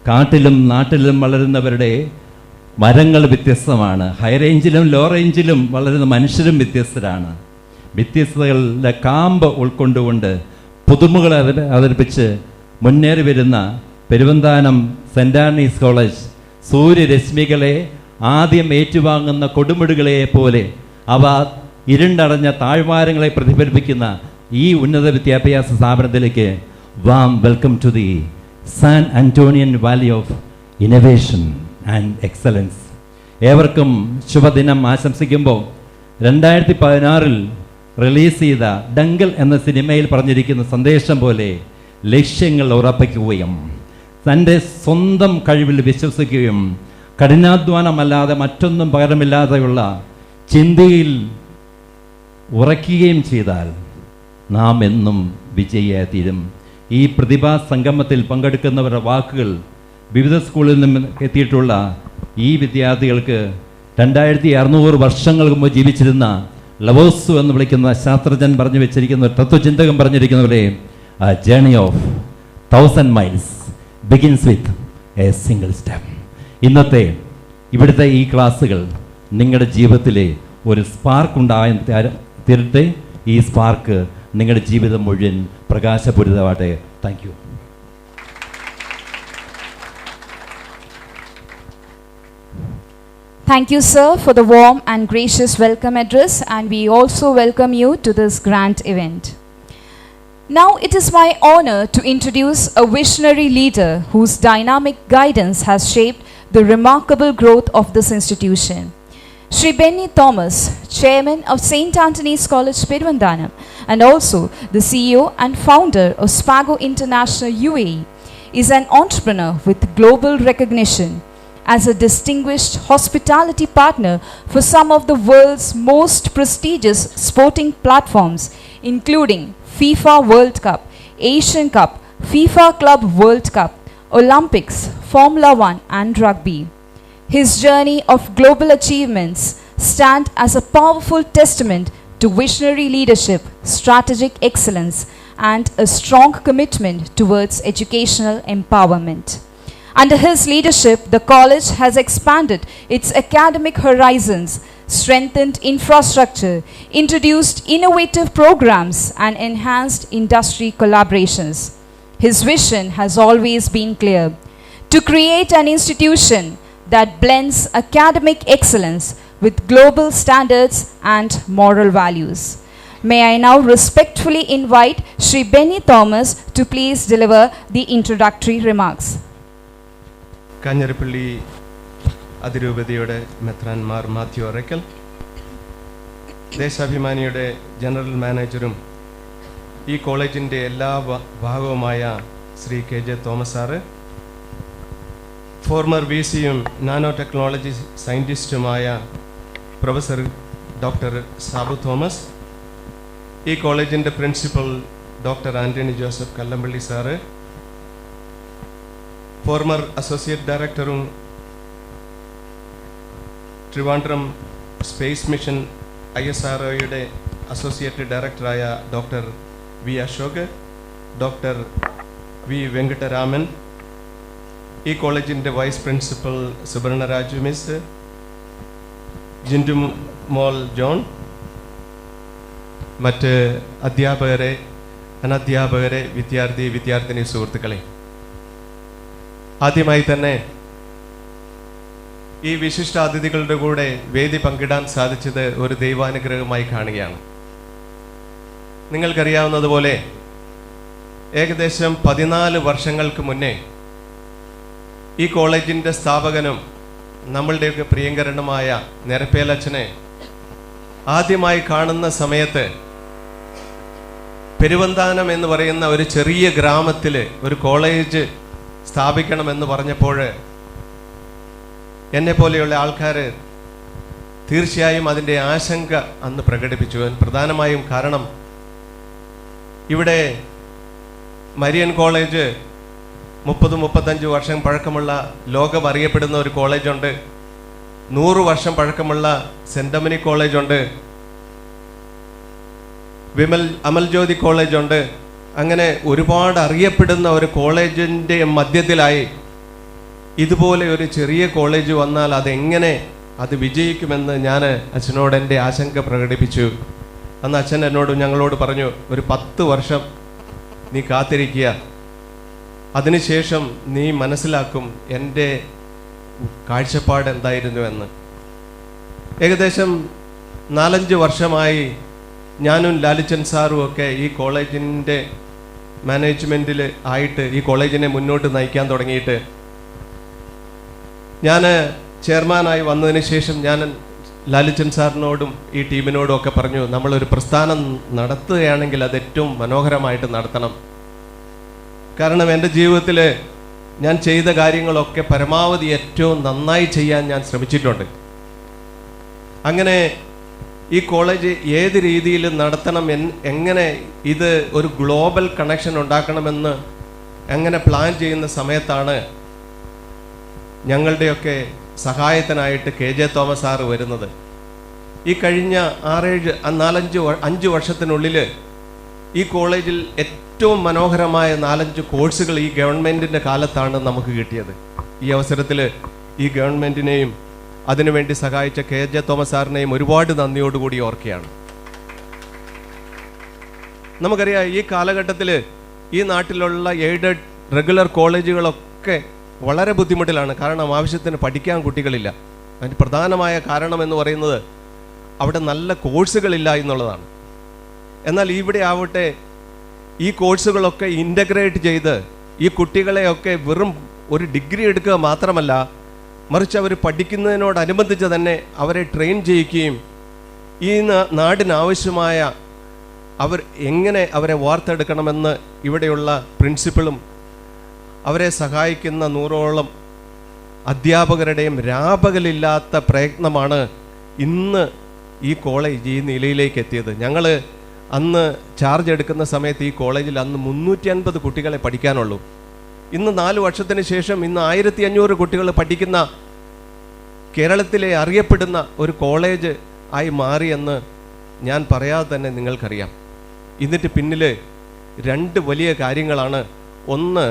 Speaker 4: കാട്ടിലും നാട്ടിലും വളരുന്നവരുടെ മരങ്ങൾ വ്യത്യസ്തമാണ്. ഹൈ റേഞ്ചിലും ലോ റേഞ്ചിലും വളരുന്ന മനുഷ്യരും വ്യത്യസ്തരാണ്. വ്യത്യസ്തകളുടെ കാമ്പ് ഉൾക്കൊണ്ടുകൊണ്ട് പുതുമകൾ അവതരിപ്പിച്ച് മുന്നേറി വരുന്ന പെരുവന്താനം സെൻറ് ആന്റണീസ് കോളേജ് സൂര്യരശ്മികളെ ആദ്യം ഏറ്റുവാങ്ങുന്ന കൊടുമുടികളെ പോലെ അവ ഇരുണ്ടടഞ്ഞ താഴ്വാരങ്ങളെ പ്രതിഫലിപ്പിക്കുന്ന ഈ ഉന്നത വിദ്യാഭ്യാസ സ്ഥാപനത്തിലേക്ക് warm welcome to the San Antonian valley of innovation and excellence. ഏവർക്കും ശുഭദിനം ആശംസിക്കുമ്പോൾ 2016 റിലീസ് ചെയ്ത ഡങ്കൽ എന്ന സിനിമയിൽ പറഞ്ഞിരിക്കുന്ന സന്ദേശം പോലെ ലക്ഷ്യങ്ങൾ ഉറപ്പിക്കുകയും തൻ്റെ സ്വന്തം കഴിവിൽ വിശ്വസിക്കുകയും കഠിനാധ്വാനമല്ലാതെ മറ്റൊന്നും പകരമില്ലാതെയുള്ള ചിന്തയിൽ ഉറയ്ക്കുകയും ചെയ്താൽ നാം എന്നും വിജയിയായി തീരും. ഈ പ്രതിഭാ സംഗമത്തിൽ പങ്കെടുക്കുന്നവരുടെ വാക്കുകൾ വിവിധ സ്കൂളിൽ നിന്നും എത്തിയിട്ടുള്ള ഈ വിദ്യാർത്ഥികൾക്ക് 2600 വർഷങ്ങൾക്ക് മുമ്പ് ജീവിച്ചിരുന്ന ലവോസു എന്ന് വിളിക്കുന്ന ശാസ്ത്രജ്ഞൻ പറഞ്ഞു വെച്ചിരിക്കുന്ന തത്വചിന്തകൻ പറഞ്ഞിരിക്കുന്നവരെ a journey of 1000 miles begins with a single step. ഇന്നത്തെ ഇവിടുത്തെ ഈ ക്ലാസ്സുകൾ നിങ്ങളുടെ ജീവിതത്തിലെ ഒരു സ്പാർക്ക് ഉണ്ടാകാൻ തീരട്ടെ. ഈ സ്പാർക്ക് നിങ്ങളുടെ ജീവിതം മുഴുവൻ പ്രകാശപൂരിതമാകട്ടെ. Thank you.
Speaker 2: Thank you, sir, for the warm and gracious welcome address, and we also welcome you to this grand event. Now it is my honor to introduce a visionary leader whose dynamic guidance has shaped the remarkable growth of this institution. Shri Benny Thomas, Chairman of St. Anthony's College, Peruvandhanam, and also the CEO and founder of Spago International UAE, is an entrepreneur with global recognition as a distinguished hospitality partner for some of the world's most prestigious sporting platforms, including FIFA World Cup, Asian Cup, FIFA Club World Cup, Olympics, Formula 1 and rugby. His journey of global achievements stand as a powerful testament to visionary leadership, strategic excellence, and a strong commitment towards educational empowerment. Under his leadership, the college has expanded its academic horizons, strengthened infrastructure, introduced innovative programs, and enhanced industry collaborations. His vision has always been clear: to create an institution that blends academic excellence with global standards and moral values. May I now respectfully invite Shri Benny Thomas to please deliver the introductory remarks.
Speaker 5: Kanjirappally അതിരൂപതയുടെ മെത്രാൻമാർ മാത്യു അറയ്ക്കൽ, ദേശാഭിമാനിയുടെ general മാനേജരും ഈ കോളേജിൻ്റെ എല്ലാ ഭാഗവുമായ Shri KJ Thomas sir, former VCയും nano technology സയൻറ്റിസ്റ്റുമായ പ്രൊഫസർ ഡോക്ടർ സാബു തോമസ്, ഈ കോളേജിൻ്റെ principal doctor Antony Joseph Kallampally sir, former associate ഡയറക്ടറും ട്രിവാൻഡ്രം സ്പേസ് മിഷൻ ISROയുടെ അസോസിയേറ്റ് ഡയറക്ടറായ doctor V Ashok, doctor V Venkataraman, ഈ കോളേജിൻ്റെ vice principal Subarnaraju miss, Jindumol John, മറ്റ് അധ്യാപകരെ, അനധ്യാപകരെ, വിദ്യാർത്ഥിനി സുഹൃത്തുക്കളെ, ആദ്യമായി തന്നെ ഈ വിശിഷ്ട അതിഥികളുടെ കൂടെ വേദി പങ്കിടാൻ സാധിച്ചത് ഒരു ദൈവാനുഗ്രഹമായി കാണുകയാണ്. നിങ്ങൾക്കറിയാവുന്നതുപോലെ ഏകദേശം 14 വർഷങ്ങൾക്ക് മുന്നേ ഈ കോളേജിൻ്റെ സ്ഥാപകനും നമ്മളുടെയൊക്കെ പ്രിയങ്കരനുമായ നിരപ്പേലച്ഛനെ ആദ്യമായി കാണുന്ന സമയത്ത് പെരുവന്താനം എന്ന് പറയുന്ന ഒരു ചെറിയ ഗ്രാമത്തിൽ ഒരു കോളേജ് സ്ഥാപിക്കണമെന്ന് പറഞ്ഞപ്പോൾ എന്നെപ്പോലെയുള്ള ആൾക്കാർ തീർച്ചയായും അതിൻ്റെ ആശങ്ക അന്ന് പ്രകടിപ്പിച്ചു. പ്രധാനമായും കാരണം ഇവിടെ മരിയൻ കോളേജ് 30-35 വർഷം പഴക്കമുള്ള ലോകം അറിയപ്പെടുന്ന ഒരു കോളേജുണ്ട്, 100 വർഷം പഴക്കമുള്ള സെൻറ് ഡൊമിനിക് കോളേജുണ്ട്, അമൽജ്യോതി കോളേജുണ്ട്. അങ്ങനെ ഒരുപാട് അറിയപ്പെടുന്ന ഒരു കോളേജിൻ്റെ മധ്യത്തിലായി ഇതുപോലെ ഒരു ചെറിയ കോളേജ് വന്നാൽ അത് വിജയിക്കുമെന്ന് ഞാൻ അച്ഛനോട് എൻ്റെ ആശങ്ക പ്രകടിപ്പിച്ചു. അന്ന് അച്ഛൻ ഞങ്ങളോട് പറഞ്ഞു, ഒരു 10 വർഷം നീ കാത്തിരിക്കുക, അതിനുശേഷം നീ മനസ്സിലാക്കും എൻ്റെ കാഴ്ചപ്പാട് എന്തായിരുന്നുവെന്ന്. ഏകദേശം 4-5 വർഷമായി ഞാനും ലാലിച്ചൻ സാറും ഒക്കെ ഈ കോളേജിൻ്റെ മാനേജ്മെൻറ്റിൽ ആയിട്ട് ഈ കോളേജിനെ മുന്നോട്ട് നയിക്കാൻ തുടങ്ങിയിട്ട്, ഞാൻ ചെയർമാനായി വന്നതിന് ശേഷം ഞാൻ ലാലിച്ചൻ സാറിനോടും ഈ ടീമിനോടും ഒക്കെ പറഞ്ഞു, നമ്മളൊരു പ്രസ്ഥാനം നടത്തുകയാണെങ്കിൽ അത് ഏറ്റവും മനോഹരമായിട്ട് നടത്തണം. കാരണം എൻ്റെ ജീവിതത്തിൽ ഞാൻ ചെയ്ത കാര്യങ്ങളൊക്കെ പരമാവധി ഏറ്റവും നന്നായി ചെയ്യാൻ ഞാൻ ശ്രമിച്ചിട്ടുണ്ട്. അങ്ങനെ ഈ കോളേജ് ഏത് രീതിയിൽ നടത്തണം, എങ്ങനെ ഇത് ഒരു ഗ്ലോബൽ കണക്ഷൻ ഉണ്ടാക്കണമെന്ന് എങ്ങനെ പ്ലാൻ ചെയ്യുന്ന സമയത്താണ് ഞങ്ങളുടെയൊക്കെ സഹായത്തിനായിട്ട് KJ തോമസ് സാറ് വരുന്നത്. ഈ കഴിഞ്ഞ 5 വർഷത്തിനുള്ളിൽ ഈ കോളേജിൽ ഏറ്റവും മനോഹരമായ 4-5 കോഴ്സുകൾ ഈ ഗവൺമെൻറ്റിൻ്റെ കാലത്താണ് നമുക്ക് കിട്ടിയത്. ഈ അവസരത്തിൽ ഈ ഗവൺമെൻറ്റിനെയും അതിനുവേണ്ടി സഹായിച്ച KJ തോമസ് സാറിനെയും ഒരുപാട് നന്ദിയോടുകൂടി ഓർക്കുകയാണ്. നമുക്കറിയാം, ഈ കാലഘട്ടത്തിൽ ഈ നാട്ടിലുള്ള എയ്ഡഡ് റെഗുലർ കോളേജുകളൊക്കെ വളരെ ബുദ്ധിമുട്ടിലാണ്. കാരണം ആവശ്യത്തിന് പഠിക്കാൻ കുട്ടികളില്ല. അതിന് പ്രധാനമായ കാരണം എന്ന് പറയുന്നത് അവിടെ നല്ല കോഴ്സുകളില്ല എന്നുള്ളതാണ്. എന്നാൽ ഇവിടെ ആവട്ടെ, ഈ കോഴ്സുകളൊക്കെ ഇൻ്റഗ്രേറ്റ് ചെയ്ത് ഈ കുട്ടികളെയൊക്കെ വെറും ഒരു ഡിഗ്രി എടുക്കുക മാത്രമല്ല, മറിച്ച് അവർ പഠിക്കുന്നതിനോടനുബന്ധിച്ച് തന്നെ അവരെ ട്രെയിൻ ചെയ്യിക്കുകയും ഈ നാടിനാവശ്യമായ അവർ എങ്ങനെ അവരെ വാർത്തെടുക്കണമെന്ന് ഇവിടെയുള്ള പ്രിൻസിപ്പളും അവരെ സഹായിക്കുന്ന 100ഓളം അധ്യാപകരുടെയും രാപകലില്ലാത്ത പ്രയത്നമാണ് ഇന്ന് ഈ കോളേജ് ഈ നിലയിലേക്ക് എത്തിയത്. ഞങ്ങൾ അന്ന് ചാർജ് എടുക്കുന്ന സമയത്ത് ഈ കോളേജിൽ അന്ന് 350 കുട്ടികളെ പഠിക്കാനുള്ളൂ. ഇന്ന് 4 വർഷത്തിന് ശേഷം ഇന്ന് 1500 കുട്ടികൾ പഠിക്കുന്ന കേരളത്തിലെ അറിയപ്പെടുന്ന ഒരു കോളേജ് ആയി മാറിയെന്ന് ഞാൻ പറയാതെ തന്നെ നിങ്ങൾക്കറിയാം. ഇതിൻ്റെ പിന്നിൽ 2 വലിയ കാര്യങ്ങളാണ്. ഒന്ന്,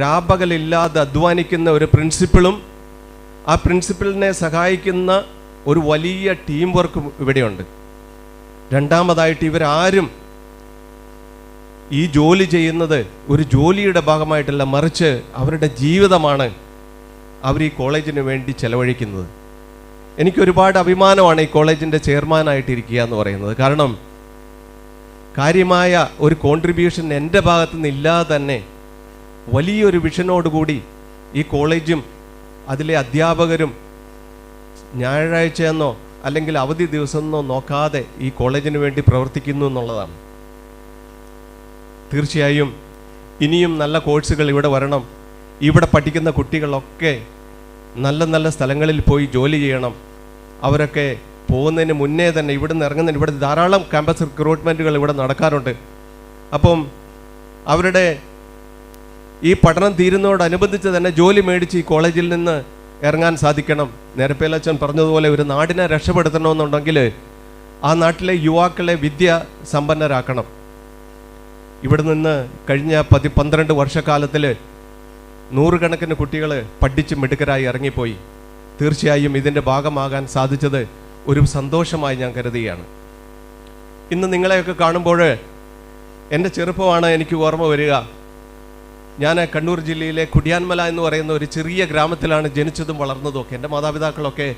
Speaker 5: രാപകലില്ലാതെ അധ്വാനിക്കുന്ന ഒരു പ്രിൻസിപ്പളും ആ പ്രിൻസിപ്പലിനെ സഹായിക്കുന്ന ഒരു വലിയ ടീം വർക്കും ഇവിടെയുണ്ട്. രണ്ടാമതായിട്ട് ഇവരാരും ഈ ജോലി ചെയ്യുന്നത് ഒരു ജോലിയുടെ ഭാഗമായിട്ടല്ല, മറിച്ച് അവരുടെ ജീവിതമാണ് അവർ ഈ കോളേജിന് വേണ്ടി ചെലവഴിക്കുന്നത്. എനിക്കൊരുപാട് അഭിമാനമാണ് ഈ കോളേജിൻ്റെ ചെയർമാനായിട്ടിരിക്കുക എന്ന് പറയുന്നത്. കാരണം കാര്യമായ ഒരു കോൺട്രിബ്യൂഷൻ എൻ്റെ ഭാഗത്തു നിന്നില്ലാതെ തന്നെ വലിയൊരു വിഷനോടുകൂടി ഈ കോളേജും അതിലെ അധ്യാപകരും ഞായറാഴ്ചയെന്നോ അല്ലെങ്കിൽ അവധി ദിവസമെന്നോ നോക്കാതെ ഈ കോളേജിന് വേണ്ടി പ്രവർത്തിക്കുന്നു എന്നുള്ളതാണ്. തീർച്ചയായും ഇനിയും നല്ല കോഴ്സുകൾ ഇവിടെ വരണം. ഇവിടെ പഠിക്കുന്ന കുട്ടികളൊക്കെ നല്ല നല്ല സ്ഥലങ്ങളിൽ പോയി ജോലി ചെയ്യണം. അവരൊക്കെ പോകുന്നതിന് മുന്നേ തന്നെ ഇവിടുന്ന് ഇറങ്ങുന്നതിന് ഇവിടെ ധാരാളം ക്യാമ്പസ് റിക്രൂട്ട്മെൻറ്റുകൾ ഇവിടെ നടക്കാറുണ്ട്. അപ്പം അവരുടെ ഈ പഠനം തീരുന്നതോടനുബന്ധിച്ച് തന്നെ ജോലി മേടിച്ച് ഈ കോളേജിൽ നിന്ന് ഇറങ്ങാൻ സാധിക്കണം. നേരപ്പേലച്ചൻ പറഞ്ഞതുപോലെ ഒരു നാടിനെ രക്ഷപ്പെടുത്തണമെന്നുണ്ടെങ്കിൽ ആ നാട്ടിലെ യുവാക്കളെ വിദ്യ സമ്പന്നരാക്കണം. ഇവിടെ നിന്ന് കഴിഞ്ഞ 12 വർഷക്കാലത്തിൽ 100 കണക്കിന് കുട്ടികൾ പഠിച്ച് മിടുക്കരായി ഇറങ്ങിപ്പോയി. തീർച്ചയായും ഇതിൻ്റെ ഭാഗമാകാൻ സാധിച്ചത് ഒരു സന്തോഷമായി ഞാൻ കരുതുകയാണ്. ഇന്ന് നിങ്ങളെയൊക്കെ കാണുമ്പോൾ എൻ്റെ ചെറുപ്പമാണ് എനിക്ക് ഓർമ്മ വരിക. ഞാൻ കണ്ണൂർ ജില്ലയിലെ കുടിയാൻമല എന്ന് പറയുന്ന ഒരു ചെറിയ ഗ്രാമത്തിലാണ് ജനിച്ചതും വളർന്നതും ഒക്കെ. എൻ്റെ മാതാപിതാക്കളൊക്കെ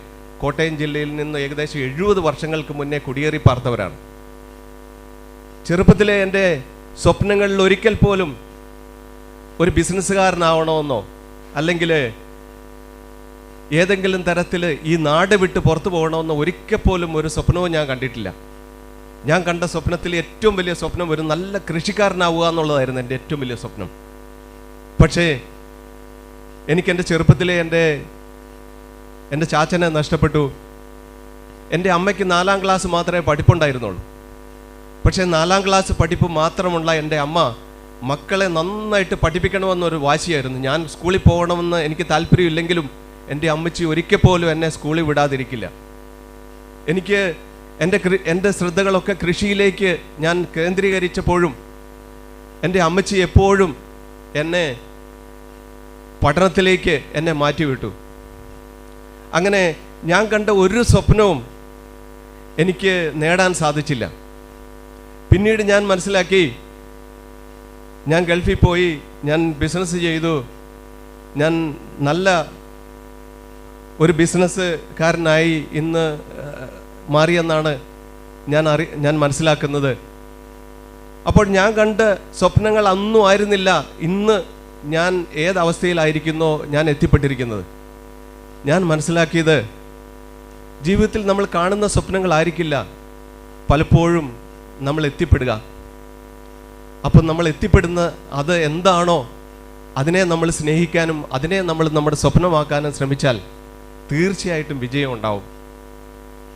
Speaker 5: കോട്ടയം ജില്ലയിൽ നിന്ന് ഏകദേശം 70 വർഷങ്ങൾക്ക് മുന്നേ കുടിയേറി പാർത്തവരാണ്. ചെറുപ്പത്തിലെ എൻ്റെ സ്വപ്നങ്ങളിൽ ഒരിക്കൽ പോലും ഒരു ബിസിനസ്സുകാരനാവണമെന്നോ അല്ലെങ്കിൽ ഏതെങ്കിലും തരത്തിൽ ഈ നാട് വിട്ട് പുറത്തു പോകണമെന്നോ ഒരിക്കൽ പോലും ഒരു സ്വപ്നവും ഞാൻ കണ്ടിട്ടില്ല. ഞാൻ കണ്ട സ്വപ്നത്തിൽ ഏറ്റവും വലിയ സ്വപ്നം ഒരു നല്ല കൃഷിക്കാരനാവുക എന്നുള്ളതായിരുന്നു എൻ്റെ ഏറ്റവും വലിയ സ്വപ്നം. പക്ഷേ എനിക്ക് എൻ്റെ ചെറുപ്പത്തിലെ എൻ്റെ ചാച്ചനെ നഷ്ടപ്പെട്ടു. എൻ്റെ അമ്മയ്ക്ക് 4ാം ക്ലാസ് മാത്രമേ പഠിപ്പുണ്ടായിരുന്നുള്ളൂ. പക്ഷേ 4ാം ക്ലാസ് പഠിപ്പ് മാത്രമുള്ള എൻ്റെ അമ്മ മക്കളെ നന്നായിട്ട് പഠിപ്പിക്കണമെന്നൊരു വാശിയായിരുന്നു. ഞാൻ സ്കൂളിൽ പോകണമെന്ന് എനിക്ക് താല്പര്യമില്ലെങ്കിലും എൻ്റെ അമ്മച്ചി ഒരിക്കൽ പോലും എന്നെ സ്കൂളിൽ വിടാതിരിക്കില്ല. എനിക്ക് എൻ്റെ ശ്രദ്ധകളൊക്കെ കൃഷിയിലേക്ക് ഞാൻ കേന്ദ്രീകരിച്ചപ്പോഴും എൻ്റെ അമ്മച്ചി എപ്പോഴും എന്നെ പഠനത്തിലേക്ക് എന്നെ മാറ്റിവിട്ടു. അങ്ങനെ ഞാൻ കണ്ട ഒരു സ്വപ്നവും എനിക്ക് നേടാൻ സാധിച്ചില്ല. പിന്നീട് ഞാൻ മനസ്സിലാക്കി, ഞാൻ ഗൾഫിൽ പോയി, ഞാൻ ബിസിനസ് ചെയ്തു, ഞാൻ നല്ല ഒരു ബിസിനസ്സുകാരനായി ഇന്ന് മാറിയെന്നാണ് ഞാൻ മനസ്സിലാക്കുന്നത്. അപ്പോൾ ഞാൻ കണ്ട സ്വപ്നങ്ങൾ അന്നും ആയിരുന്നില്ല ഇന്ന് ഞാൻ ഏതവസ്ഥയിലായിരിക്കുന്നോ ഞാൻ എത്തിപ്പെട്ടിരിക്കുന്നത്. ഞാൻ മനസ്സിലാക്കിയത് ജീവിതത്തിൽ നമ്മൾ കാണുന്ന സ്വപ്നങ്ങളായിരിക്കില്ല പലപ്പോഴും നമ്മൾ എത്തിപ്പെടുക. അപ്പം നമ്മൾ എത്തിപ്പെടുന്ന അത് എന്താണോ അതിനെ നമ്മൾ സ്നേഹിക്കാനും അതിനെ നമ്മൾ നമ്മുടെ സ്വപ്നമാക്കാനും ശ്രമിച്ചാൽ തീർച്ചയായിട്ടും വിജയം ഉണ്ടാവും.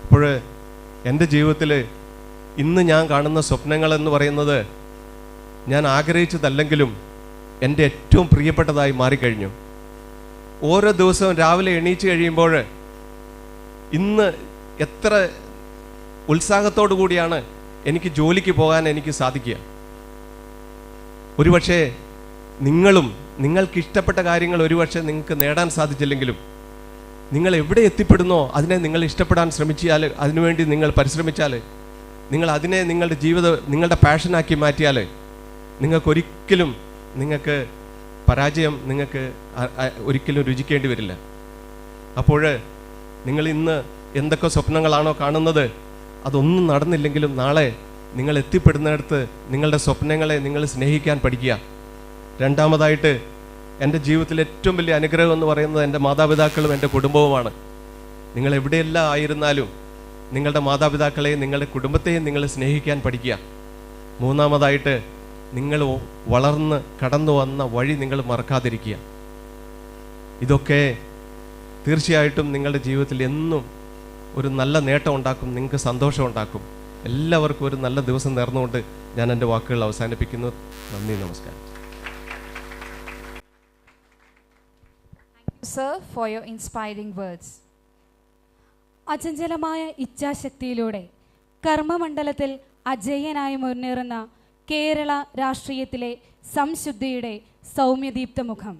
Speaker 5: അപ്പോൾ എൻ്റെ ജീവിതത്തിൽ ഇന്ന് ഞാൻ കാണുന്ന സ്വപ്നങ്ങളെന്ന് പറയുന്നത് ഞാൻ ആഗ്രഹിച്ചതല്ലെങ്കിലും എൻ്റെ ഏറ്റവും പ്രിയപ്പെട്ടതായി മാറിക്കഴിഞ്ഞു. ഓരോ ദിവസവും രാവിലെ എണീച്ച് കഴിയുമ്പോൾ ഇന്ന് എത്ര ഉത്സാഹത്തോടു കൂടിയാണ് എനിക്ക് ജോലിക്ക് പോകാൻ എനിക്ക് സാധിക്കുക. ഒരുപക്ഷെ നിങ്ങൾക്ക് ഇഷ്ടപ്പെട്ട കാര്യങ്ങൾ ഒരുപക്ഷെ നിങ്ങൾക്ക് നേടാൻ സാധിച്ചില്ലെങ്കിലും നിങ്ങൾ എവിടെ എത്തിപ്പെടുന്നോ അതിനെ നിങ്ങൾ ഇഷ്ടപ്പെടാൻ ശ്രമിച്ചാൽ, അതിനുവേണ്ടി നിങ്ങൾ പരിശ്രമിച്ചാൽ, നിങ്ങൾ അതിനെ നിങ്ങളുടെ പാഷനാക്കി മാറ്റിയാൽ നിങ്ങൾക്കൊരിക്കലും പരാജയം ഒരിക്കലും രുചിക്കേണ്ടി വരില്ല. അപ്പോൾ നിങ്ങൾ ഇന്ന് എന്തൊക്കെ സ്വപ്നങ്ങളാണോ കാണുന്നത് അതൊന്നും നടന്നില്ലെങ്കിലും നാളെ നിങ്ങൾ എത്തിപ്പെടുന്നിടത്ത് നിങ്ങളുടെ സ്വപ്നങ്ങളെ നിങ്ങൾ സ്നേഹിക്കാൻ പഠിക്കുക. രണ്ടാമതായിട്ട് എൻ്റെ ജീവിതത്തിലെ ഏറ്റവും വലിയ അനുഗ്രഹം എന്ന് പറയുന്നത് എൻ്റെ മാതാപിതാക്കളും എൻ്റെ കുടുംബവുമാണ്. നിങ്ങൾ എവിടെയെല്ലാം ആയിരുന്നാലും നിങ്ങളുടെ മാതാപിതാക്കളെയും നിങ്ങളുടെ കുടുംബത്തെയും നിങ്ങൾ സ്നേഹിക്കാൻ പഠിക്കുക. മൂന്നാമതായിട്ട്, നിങ്ങൾ വളർന്ന് കടന്നു വന്ന വഴി നിങ്ങൾ മറക്കാതിരിക്കുക. ഇതൊക്കെ തീർച്ചയായിട്ടും നിങ്ങളുടെ ജീവിതത്തിൽ എന്നും ഒരു നല്ല നേട്ടം ഉണ്ടാക്കും, നിങ്ങൾക്ക് സന്തോഷം ഉണ്ടാക്കും. എല്ലാവർക്കും ഒരു നല്ല ദിവസം നേർന്നുകൊണ്ട് ഞാൻ എൻ്റെ വാക്കുകൾ അവസാനിപ്പിക്കുന്നു. നന്ദി, നമസ്കാരം.
Speaker 2: Sir, for your inspiring words.
Speaker 1: അചഞ്ചലമായ ഇച്ഛാശക്തിയിലൂടെ കർമ്മമണ്ഡലത്തിൽ അജയ്യനായി മുന്നേറുന്ന കേരള രാഷ്ട്രീയത്തിലെ സംശുദ്ധിയുടെ സൗമ്യദീപ്ത മുഖം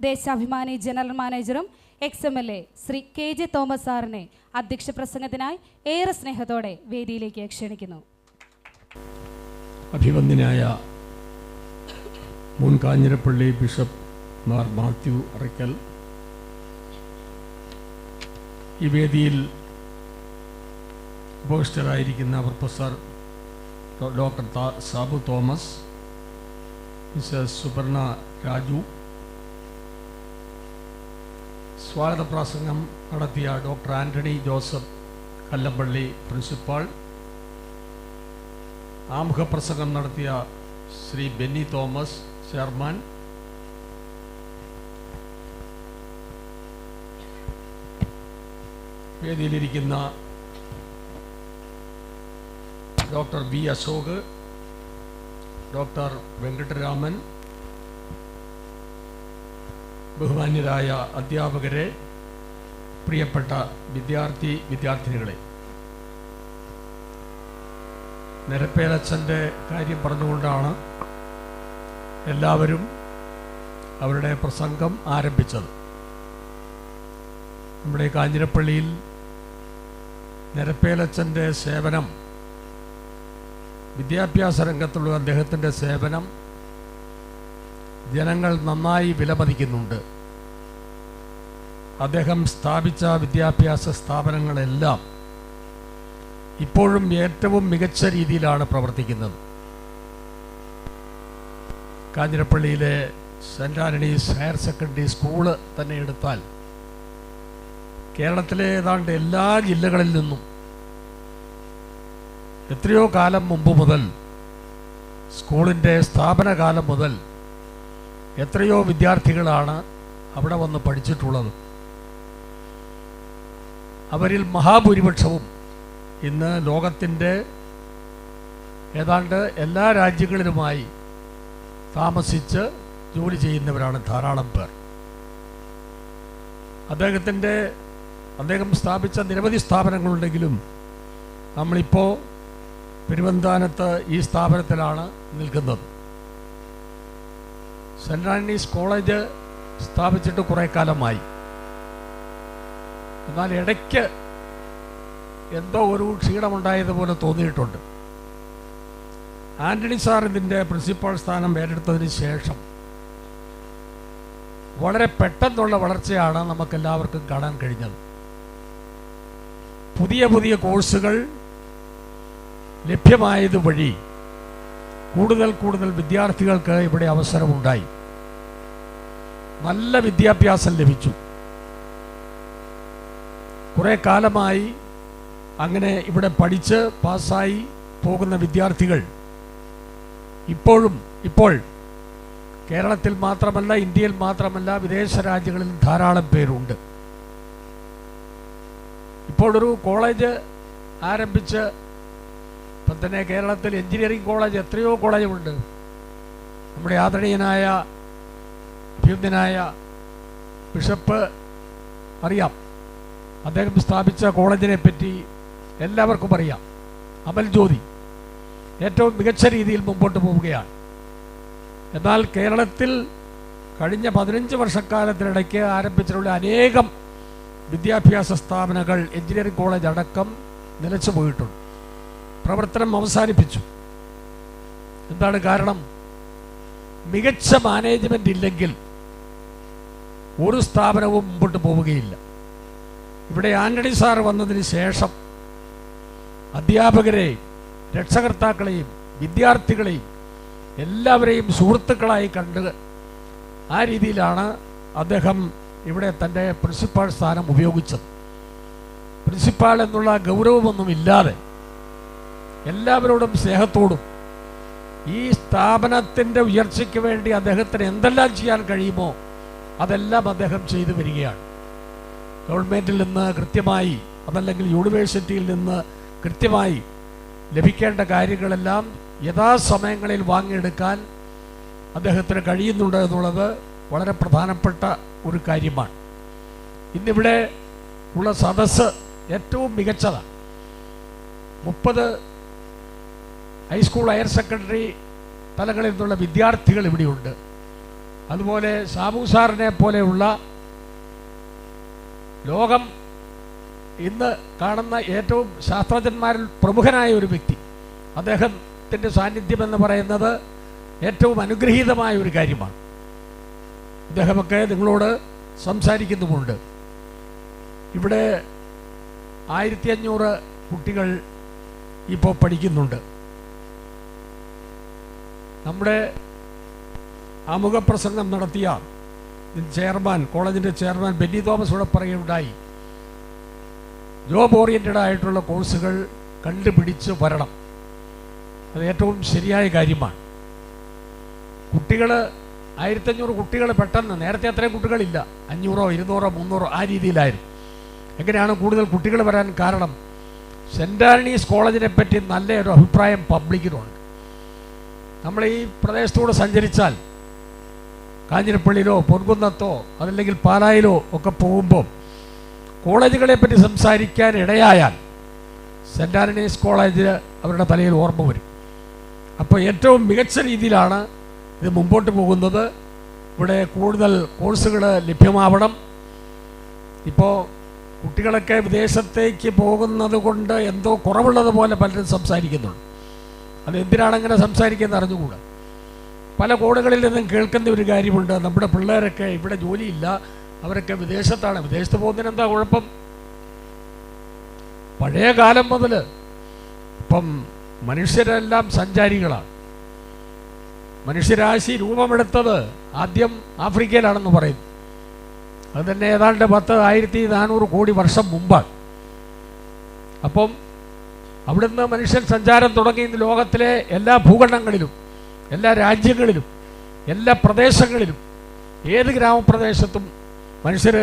Speaker 1: ദേശാഭിമാനി ജനറൽ മാനേജറും XMLA ശ്രീ KJ തോമസ് സാറിനെ അധ്യക്ഷ പ്രസംഗത്തിനായി ഏറെ സ്നേഹത്തോടെ വേദിയിലേക്ക് ക്ഷണിക്കുന്നു.
Speaker 6: അഭിവന്ദ്യനായ മുൻ കാഞ്ഞിരപ്പള്ളി ബിഷപ്പ് മാർ മാത്യു അറയ്ക്കൽ, ഈ വേദിയിൽ ഉപവിഷ്ടരായിരിക്കുന്ന professor doctor Sabu Thomas, Mrs Suparna Raju, സ്വാഗത പ്രസംഗം നടത്തിയ ഡോക്ടർ ആന്റണി ജോസഫ് കല്ലമ്പള്ളി പ്രിൻസിപ്പാൾ, ആമുഖ പ്രസംഗം നടത്തിയ ശ്രീ ബെന്നി തോമസ് ചെയർമാൻ, വേദിയിലിരിക്കുന്ന doctor B Ashok, doctor Venkataraman, ബഹുമാന്യരായ അധ്യാപകരെ, പ്രിയപ്പെട്ട വിദ്യാർത്ഥിനികളെ, നിരപ്പേലച്ഛൻ്റെ കാര്യം പറഞ്ഞുകൊണ്ടാണ് എല്ലാവരും അവരുടെ പ്രസംഗം ആരംഭിച്ചത്. നമ്മുടെ കാഞ്ഞിരപ്പള്ളിയിൽ നിരപ്പേലച്ഛൻ്റെ സേവനം, വിദ്യാഭ്യാസ രംഗത്തുള്ള അദ്ദേഹത്തിൻ്റെ സേവനം ജനങ്ങൾ നന്നായി വിലമതിക്കുന്നുണ്ട്. അദ്ദേഹം സ്ഥാപിച്ച വിദ്യാഭ്യാസ സ്ഥാപനങ്ങളെല്ലാം ഇപ്പോഴും ഏറ്റവും മികച്ച രീതിയിലാണ് പ്രവർത്തിക്കുന്നത്. കാഞ്ഞിരപ്പള്ളിയിലെ saint Antony's higher secondary school തന്നെ എടുത്താൽ കേരളത്തിലെ ഏതാണ്ട് എല്ലാ ജില്ലകളിൽ നിന്നും എത്രയോ കാലം മുമ്പ് മുതൽ, സ്കൂളിൻ്റെ സ്ഥാപനകാലം മുതൽ എത്രയോ വിദ്യാർത്ഥികളാണ് അവിടെ വന്ന് പഠിച്ചിട്ടുള്ളത്. അവരിൽ മഹാഭൂരിപക്ഷവും ഇന്ന് ലോകത്തിൻ്റെ ഏതാണ്ട് എല്ലാ രാജ്യങ്ങളിലുമായി താമസിച്ച് ജോലി ചെയ്യുന്നവരാണ് ധാരാളം പേർ. അദ്ദേഹം സ്ഥാപിച്ച നിരവധി സ്ഥാപനങ്ങളുണ്ടെങ്കിലും നമ്മളിപ്പോൾ പെരുവന്താനത്ത് ഈ സ്ഥാപനത്തിലാണ് നിൽക്കുന്നത്. സെൻറ് ആൻ്റണീസ് കോളേജ് സ്ഥാപിച്ചിട്ട് കുറേ കാലമായി. എന്നാൽ ഇടയ്ക്ക് എന്തോ ഒരു ക്ഷീണമുണ്ടായതുപോലെ തോന്നിയിട്ടുണ്ട്. ആൻ്റണി സാർ ഇതിൻ്റെ പ്രിൻസിപ്പാൾ സ്ഥാനം ഏറ്റെടുത്തതിന് ശേഷം വളരെ പെട്ടെന്നുള്ള വളർച്ചയാണ് നമുക്കെല്ലാവർക്കും കാണാൻ കഴിഞ്ഞത്. പുതിയ പുതിയ കോഴ്സുകൾ ലഭ്യമായത് വഴി കൂടുതൽ വിദ്യാർത്ഥികൾക്ക് ഇവിടെ അവസരമുണ്ടായി. നല്ല വിദ്യാഭ്യാസം ലഭിച്ചു. കുറേ കാലമായി അങ്ങനെ ഇവിടെ പഠിച്ച് പാസ്സായി പോകുന്ന വിദ്യാർത്ഥികൾ ഇപ്പോൾ കേരളത്തിൽ മാത്രമല്ല, ഇന്ത്യയിൽ മാത്രമല്ല, വിദേശ രാജ്യങ്ങളിൽ ധാരാളം പേരുണ്ട്. ഇപ്പോൾ ഒരു കോളേജ് ആരംഭിച്ച് ഇപ്പം തന്നെ കേരളത്തിൽ എഞ്ചിനീയറിംഗ് കോളേജ് എത്രയോ കോളേജുണ്ട്. നമ്മുടെ ആദരണീയനായ അഭ്യുന്നതനായ ബിഷപ്പ് അറിയാം. അദ്ദേഹം സ്ഥാപിച്ച കോളേജിനെ പറ്റി എല്ലാവർക്കും അറിയാം. അമൽ ജ്യോതി ഏറ്റവും മികച്ച രീതിയിൽ മുമ്പോട്ട് പോവുകയാണ്. എന്നാൽ കേരളത്തിൽ കഴിഞ്ഞ 15 വർഷക്കാലത്തിനിടയ്ക്ക് ആരംഭിച്ചിട്ടുള്ള അനേകം വിദ്യാഭ്യാസ സ്ഥാപനങ്ങൾ, എഞ്ചിനീയറിംഗ് കോളേജ് അടക്കം നിലച്ചു പോയിട്ടുണ്ട്, പ്രവർത്തനം അവസാനിപ്പിച്ചു. എന്താണ് കാരണം? മികച്ച മാനേജ്മെൻ്റ് ഇല്ലെങ്കിൽ ഒരു സ്ഥാപനവും മുമ്പോട്ട് പോവുകയില്ല. ഇവിടെ ആന്റണി സാർ വന്നതിന് ശേഷം അധ്യാപകരെയും രക്ഷകർത്താക്കളെയും വിദ്യാർത്ഥികളെയും എല്ലാവരെയും സുഹൃത്തുക്കളായി കണ്ട് ആ രീതിയിലാണ് അദ്ദേഹം ഇവിടെ തൻ്റെ പ്രിൻസിപ്പാൾ സ്ഥാനം ഉപയോഗിച്ചത്. പ്രിൻസിപ്പാൾ എന്നുള്ള ഗൗരവമൊന്നുമില്ലാതെ എല്ലാവരോടും സ്നേഹത്തോടും ഈ സ്ഥാപനത്തിൻ്റെ ഉയർച്ചയ്ക്ക് വേണ്ടി അദ്ദേഹത്തിന് എന്തെല്ലാം ചെയ്യാൻ കഴിയുമോ അതെല്ലാം അദ്ദേഹം ചെയ്തു വരികയാണ്. ഗവൺമെൻറ്റിൽ നിന്ന് കൃത്യമായി, അതല്ലെങ്കിൽ യൂണിവേഴ്സിറ്റിയിൽ നിന്ന് കൃത്യമായി ലഭിക്കേണ്ട കാര്യങ്ങളെല്ലാം യഥാസമയങ്ങളിൽ വാങ്ങിയെടുക്കാൻ അദ്ദേഹത്തിന് കഴിയുന്നുണ്ട് എന്നുള്ളത് വളരെ പ്രധാനപ്പെട്ട ഒരു കാര്യമാണ്. ഇന്നിവിടെ ഉള്ള സദസ്സ് ഏറ്റവും മികച്ചതാണ്. 30 ഹൈസ്കൂൾ, ഹയർ സെക്കൻഡറി തലങ്ങളിൽ നിന്നുള്ള വിദ്യാർത്ഥികൾ ഇവിടെയുണ്ട്. അതുപോലെ സാബു സാറിനെ പോലെയുള്ള ലോകം ഇന്ന് കാണുന്ന ഏറ്റവും ശാസ്ത്രജ്ഞന്മാരിൽ പ്രമുഖനായ ഒരു വ്യക്തി, അദ്ദേഹത്തിൻ്റെ സാന്നിധ്യം എന്ന് പറയുന്നത് ഏറ്റവും അനുഗ്രഹീതമായ ഒരു കാര്യമാണ്. അദ്ദേഹമൊക്കെ നിങ്ങളോട് സംസാരിക്കുന്നുമുണ്ട്. ഇവിടെ 1500 കുട്ടികൾ ഇപ്പോൾ പഠിക്കുന്നുണ്ട്. നമ്മുടെ ആമുഖ പ്രസംഗം നടത്തിയ ചെയർമാൻ, കോളേജിൻ്റെ ചെയർമാൻ ബെന്നി തോമസ് ഇവിടെ പറയുകയുണ്ടായി, ജോബ് ഓറിയൻറ്റഡ് ആയിട്ടുള്ള കോഴ്സുകൾ കണ്ടുപിടിച്ച് വരണം. അത് ഏറ്റവും ശരിയായ കാര്യമാണ്. കുട്ടികൾ 1500 കുട്ടികൾ പെട്ടെന്ന്, നേരത്തെ അത്രയും കുട്ടികളില്ല, 500, 200, 300 ആ രീതിയിലായിരുന്നു. എങ്ങനെയാണ് കൂടുതൽ കുട്ടികൾ വരാൻ കാരണം? സെൻറ് ആന്റണീസ് കോളേജിനെ പറ്റി നല്ലൊരു അഭിപ്രായം പബ്ലിക്കിനുണ്ട്. നമ്മൾ ഈ പ്രദേശത്തൂടെ സഞ്ചരിച്ചാൽ കാഞ്ഞിരപ്പള്ളിയിലോ പൊൻകുന്നത്തോ അതല്ലെങ്കിൽ പാലായിലോ ഒക്കെ പോകുമ്പോൾ കോളേജുകളെ പറ്റി സംസാരിക്കാൻ ഇടയായാൽ സെൻറ് ആന്റണീസ് കോളേജ് അവരുടെ തലയിൽ ഓർമ്മ വരും. അപ്പോൾ ഏറ്റവും മികച്ച രീതിയിലാണ് ഇത് മുമ്പോട്ട് പോകുന്നത്. ഇവിടെ കൂടുതൽ കോഴ്സുകൾ ലഭ്യമാവണം. ഇപ്പോൾ കുട്ടികളൊക്കെ വിദേശത്തേക്ക് പോകുന്നത് കൊണ്ട് എന്തോ കുറവുള്ളതുപോലെ പലരും സംസാരിക്കുന്നുണ്ട്. അതെന്തിനാണങ്ങനെ സംസാരിക്കുന്നത് അറിഞ്ഞുകൂടാ. പല കോണുകളിൽ നിന്നും കേൾക്കുന്ന ഒരു കാര്യമുണ്ട്, നമ്മുടെ പിള്ളേരൊക്കെ ഇവിടെ ജോലിയില്ല, അവരൊക്കെ വിദേശത്താണ്. വിദേശത്ത് പോകുന്നതിന് എന്താ കുഴപ്പം? പഴയ കാലം മുതൽ ഇപ്പം മനുഷ്യരെല്ലാം സഞ്ചാരികളാണ്. മനുഷ്യരാശി രൂപമെടുത്തത് ആദ്യം ആഫ്രിക്കയിലാണെന്ന് പറയുന്നു. അത് തന്നെ ഏതാണ്ട് 1400 കോടി വർഷം മുമ്പാണ്. അപ്പം അവിടുന്ന് മനുഷ്യൻ സഞ്ചാരം തുടങ്ങി ലോകത്തിലെ എല്ലാ ഭൂഖണ്ഡങ്ങളിലും, എല്ലാ രാജ്യങ്ങളിലും, എല്ലാ പ്രദേശങ്ങളിലും, ഏത് ഗ്രാമപ്രദേശത്തും മനുഷ്യർ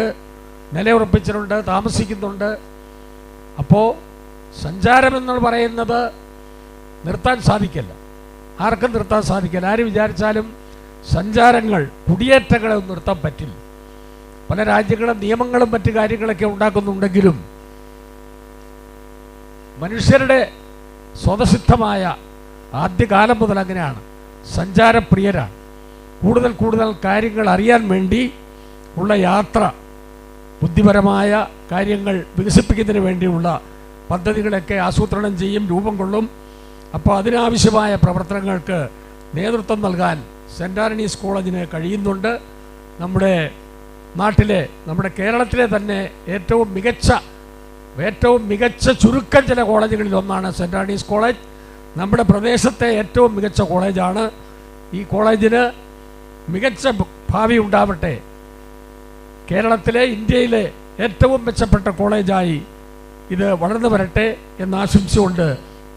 Speaker 6: നിലയുറപ്പിച്ചിട്ടുണ്ട്, താമസിക്കുന്നുണ്ട്. അപ്പോൾ സഞ്ചാരമെന്ന് പറയുന്നത് നിർത്താൻ സാധിക്കില്ല, ആർക്കും നിർത്താൻ സാധിക്കില്ല. ആര് വിചാരിച്ചാലും സഞ്ചാരങ്ങൾ, കുടിയേറ്റങ്ങളൊന്നും നിർത്താൻ പറ്റില്ല. പല രാജ്യങ്ങളും നിയമങ്ങളും മറ്റു കാര്യങ്ങളൊക്കെ ഉണ്ടാക്കുന്നുണ്ടെങ്കിലും മനുഷ്യരുടെ സ്വതസിദ്ധമായ ആദ്യകാലം മുതൽ അങ്ങനെയാണ്, സഞ്ചാരപ്രിയരാണ്. കൂടുതൽ കൂടുതൽ കാര്യങ്ങൾ അറിയാൻ വേണ്ടി ഉള്ള യാത്ര, ബുദ്ധിപരമായ കാര്യങ്ങൾ വികസിപ്പിക്കുന്നതിന് വേണ്ടിയുള്ള പദ്ധതികളൊക്കെ ആസൂത്രണം ചെയ്യും, രൂപം കൊള്ളും. അപ്പോൾ അതിനാവശ്യമായ പ്രവർത്തനങ്ങൾക്ക് നേതൃത്വം നൽകാൻ സെൻറ് ആന്റണീസ് കോളേജിന് കഴിയുന്നുണ്ട്. നമ്മുടെ നാട്ടിലെ, നമ്മുടെ കേരളത്തിലെ തന്നെ ഏറ്റവും മികച്ച ചുരുക്കം ചില കോളേജുകളിൽ ഒന്നാണ് സെൻറ് ആന്റണീസ് കോളേജ്. നമ്മുടെ പ്രദേശത്തെ ഏറ്റവും മികച്ച കോളേജാണ്. ഈ കോളേജിന് മികച്ച ഭാവി ഉണ്ടാവട്ടെ. കേരളത്തിലെ, ഇന്ത്യയിലെ ഏറ്റവും മെച്ചപ്പെട്ട കോളേജായി ഇത് വളർന്നു വരട്ടെ എന്ന് ആശംസിച്ചുകൊണ്ട്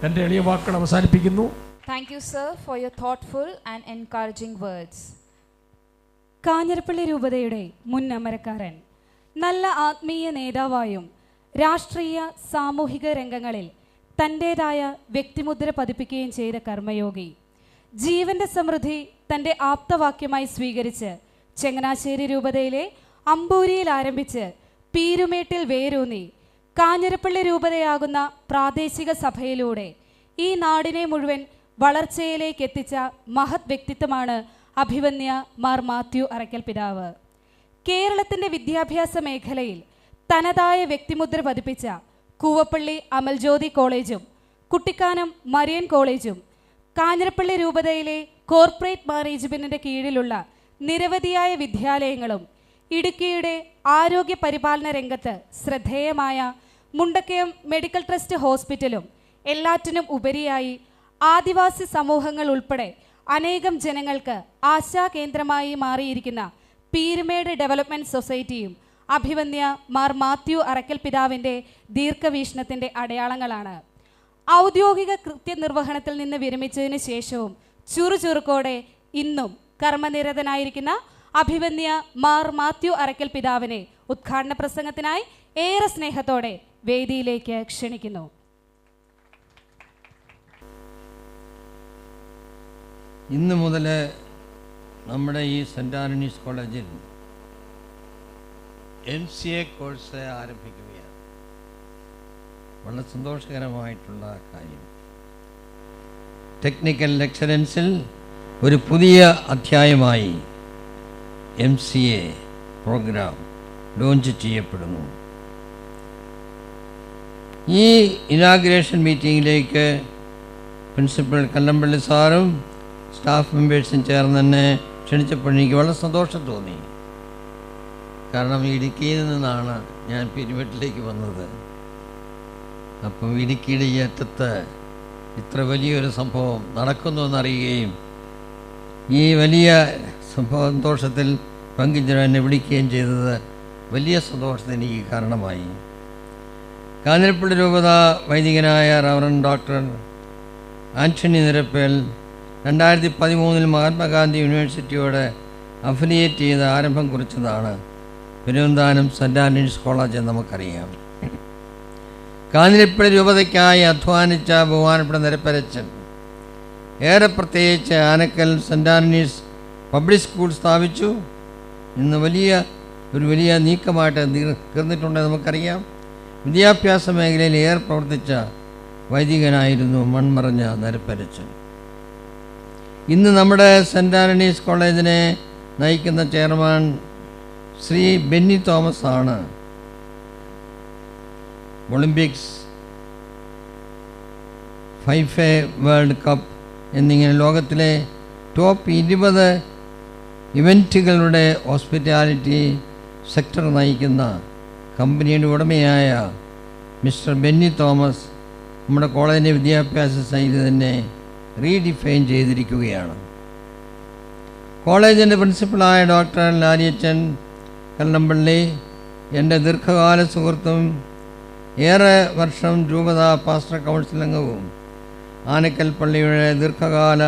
Speaker 6: എൻ്റെ എളിയ വാക്കുകൾ അവസാനിപ്പിക്കുന്നു.
Speaker 2: Thank you, sir, for your thoughtful and encouraging words.
Speaker 1: Kanjirappally രൂപതയുടെ മുൻ അമരക്കാരൻ, നല്ല ആത്മീയ നേതാവായും രാഷ്ട്രീയ സാമൂഹിക രംഗങ്ങളിൽ തൻ്റേതായ വ്യക്തിമുദ്ര പതിപ്പിക്കുകയും ചെയ്ത കർമ്മയോഗി, ജീവന്റെ സമൃദ്ധി തൻ്റെ ആപ്തവാക്യമായി സ്വീകരിച്ച് ചങ്ങനാശ്ശേരി രൂപതയിലെ അമ്പൂരിയിൽ ആരംഭിച്ച് പീരുമേട്ടിൽ വേരൂന്നി കാഞ്ഞിരപ്പള്ളി രൂപതയാകുന്ന പ്രാദേശിക സഭയിലൂടെ ഈ നാടിനെ മുഴുവൻ വളർച്ചയിലേക്ക് എത്തിച്ച മഹത് വ്യക്തിത്വമാണ് അഭിവന്യ മാർ മാത്യു അറയ്ക്കൽ പിതാവ്. കേരളത്തിൻ്റെ വിദ്യാഭ്യാസ മേഖലയിൽ തനതായ വ്യക്തിമുദ്ര പതിപ്പിച്ച കൂവപ്പള്ളി അമൽജ്യോതി കോളേജും കുട്ടിക്കാനം മരിയൻ കോളേജും കാഞ്ഞിരപ്പള്ളി രൂപതയിലെ കോർപ്പറേറ്റ് മാനേജ്മെൻറ്റിൻ്റെ കീഴിലുള്ള നിരവധിയായ വിദ്യാലയങ്ങളും ഇടുക്കിയുടെ ആരോഗ്യ പരിപാലന രംഗത്ത് ശ്രദ്ധേയമായ മുണ്ടക്കയം മെഡിക്കൽ ട്രസ്റ്റ് ഹോസ്പിറ്റലും എല്ലാറ്റിനും ഉപരിയായി ആദിവാസി സമൂഹങ്ങൾ ഉൾപ്പെടെ അനേകം ജനങ്ങൾക്ക് ആശാകേന്ദ്രമായി മാറിയിരിക്കുന്ന പീരുമേട് ഡെവലപ്മെൻറ്റ് സൊസൈറ്റിയും അഭിവന്യ മാർ മാത്യു അറക്കൽ പിതാവിൻ്റെ ദീർഘവീക്ഷണത്തിൻ്റെ അടയാളങ്ങളാണ്. ഔദ്യോഗിക കൃത്യനിർവഹണത്തിൽ നിന്ന് വിരമിച്ചതിന് ശേഷവും ചുറുചുറുക്കോടെ ഇന്നും കർമ്മനിരതനായിരിക്കുന്ന അഭിവന്യ മാർ മാത്യു അറക്കൽ പിതാവിനെ ഉദ്ഘാടന പ്രസംഗത്തിനായി ഏറെ സ്നേഹത്തോടെ വേദിയിലേക്ക് ക്ഷണിക്കുന്നു.
Speaker 7: ഇന്ന് മുതൽ നമ്മുടെ ഈ സെൻറ് ആൻ്റണീസ് കോളേജിൽ MCA കോഴ്സ് ആരംഭിക്കുകയാണ്. വളരെ സന്തോഷകരമായിട്ടുള്ള കാര്യം. ടെക്നിക്കൽ എക്സലൻസിൽ ഒരു പുതിയ അധ്യായമായി MCA പ്രോഗ്രാം ലോഞ്ച് ചെയ്യപ്പെടുന്നു. ഈ ഇനാഗ്രേഷൻ മീറ്റിങ്ങിലേക്ക് പ്രിൻസിപ്പൽ കല്ലമ്പള്ളി സാറും സ്റ്റാഫ് മെമ്പേഴ്സും ചേർന്ന് തന്നെ ക്ഷണിച്ചപ്പോൾ എനിക്ക് വളരെ സന്തോഷം തോന്നി. കാരണം ഇടുക്കിയിൽ നിന്നാണ് ഞാൻ പിരിവെട്ടിലേക്ക് വന്നത്. അപ്പം ഇടുക്കിയുടെ ഈ അറ്റത്ത് ഇത്ര വലിയൊരു സംഭവം നടക്കുന്നു എന്നറിയുകയും ഈ വലിയ സന്തോഷത്തിൽ പങ്കുചേരാൻ എന്നെ വിളിക്കുകയും ചെയ്തത് വലിയ സന്തോഷത്തിന് എനിക്ക് കാരണമായി. കാഞ്ഞിരപ്പള്ളി രൂപത വൈദികനായ reverend doctor Antony Nirappel 2013 Mahatma Gandhi യൂണിവേഴ്സിറ്റിയോട് അഫിലിയേറ്റ് ചെയ്ത് ആരംഭം കുറിച്ചതാണ് പെരുവന്താനം സെൻറ് ആൻ്റണീസ് കോളേജ് എന്ന് നമുക്കറിയാം. കാഞ്ഞിരപ്പള്ളി രൂപതയ്ക്കായി അധ്വാനിച്ച ബഹുമാനപ്പെട്ട നിരപ്പരച്ചൻ ഏറെ പ്രത്യേകിച്ച് Anakkal saint Antony's public school സ്ഥാപിച്ചു. ഇന്ന് ഒരു വലിയ നീക്കമായിട്ട് തീർന്നിട്ടുണ്ടെന്ന് നമുക്കറിയാം. വിദ്യാഭ്യാസ മേഖലയിൽ ഏറെ പ്രവർത്തിച്ച വൈദികനായിരുന്നു മൺമറഞ്ഞ നിരപ്പരച്ചൻ. ഇന്ന് നമ്മുടെ സെൻറ് ആൻ്റണീസ് കോളേജിനെ നയിക്കുന്ന ചെയർമാൻ ശ്രീ ബെന്നി തോമസ് ആണ്. ഒളിമ്പിക്സ്, ഫൈഫ വേൾഡ് കപ്പ് എന്നിങ്ങനെ ലോകത്തിലെ ടോപ്പ് 20 ഇവൻറ്റുകളുടെ ഹോസ്പിറ്റാലിറ്റി സെക്ടർ നയിക്കുന്ന കമ്പനിയുടെ ഉടമയായ മിസ്റ്റർ ബെന്നി തോമസ് നമ്മുടെ കോളേജിൻ്റെ വിദ്യാഭ്യാസ ശൈലി തന്നെ റീഡിഫൈൻ ചെയ്തിരിക്കുകയാണ്. കോളേജിൻ്റെ പ്രിൻസിപ്പളായ ഡോക്ടർ ലാലിയച്ചൻ കല്ലമ്പള്ളി എൻ്റെ ദീർഘകാല സുഹൃത്തും ഏറെ വർഷം രൂപത പാസ്റ്റർ കൗൺസിൽ അംഗവും ആനക്കൽ പള്ളിയുടെ ദീർഘകാല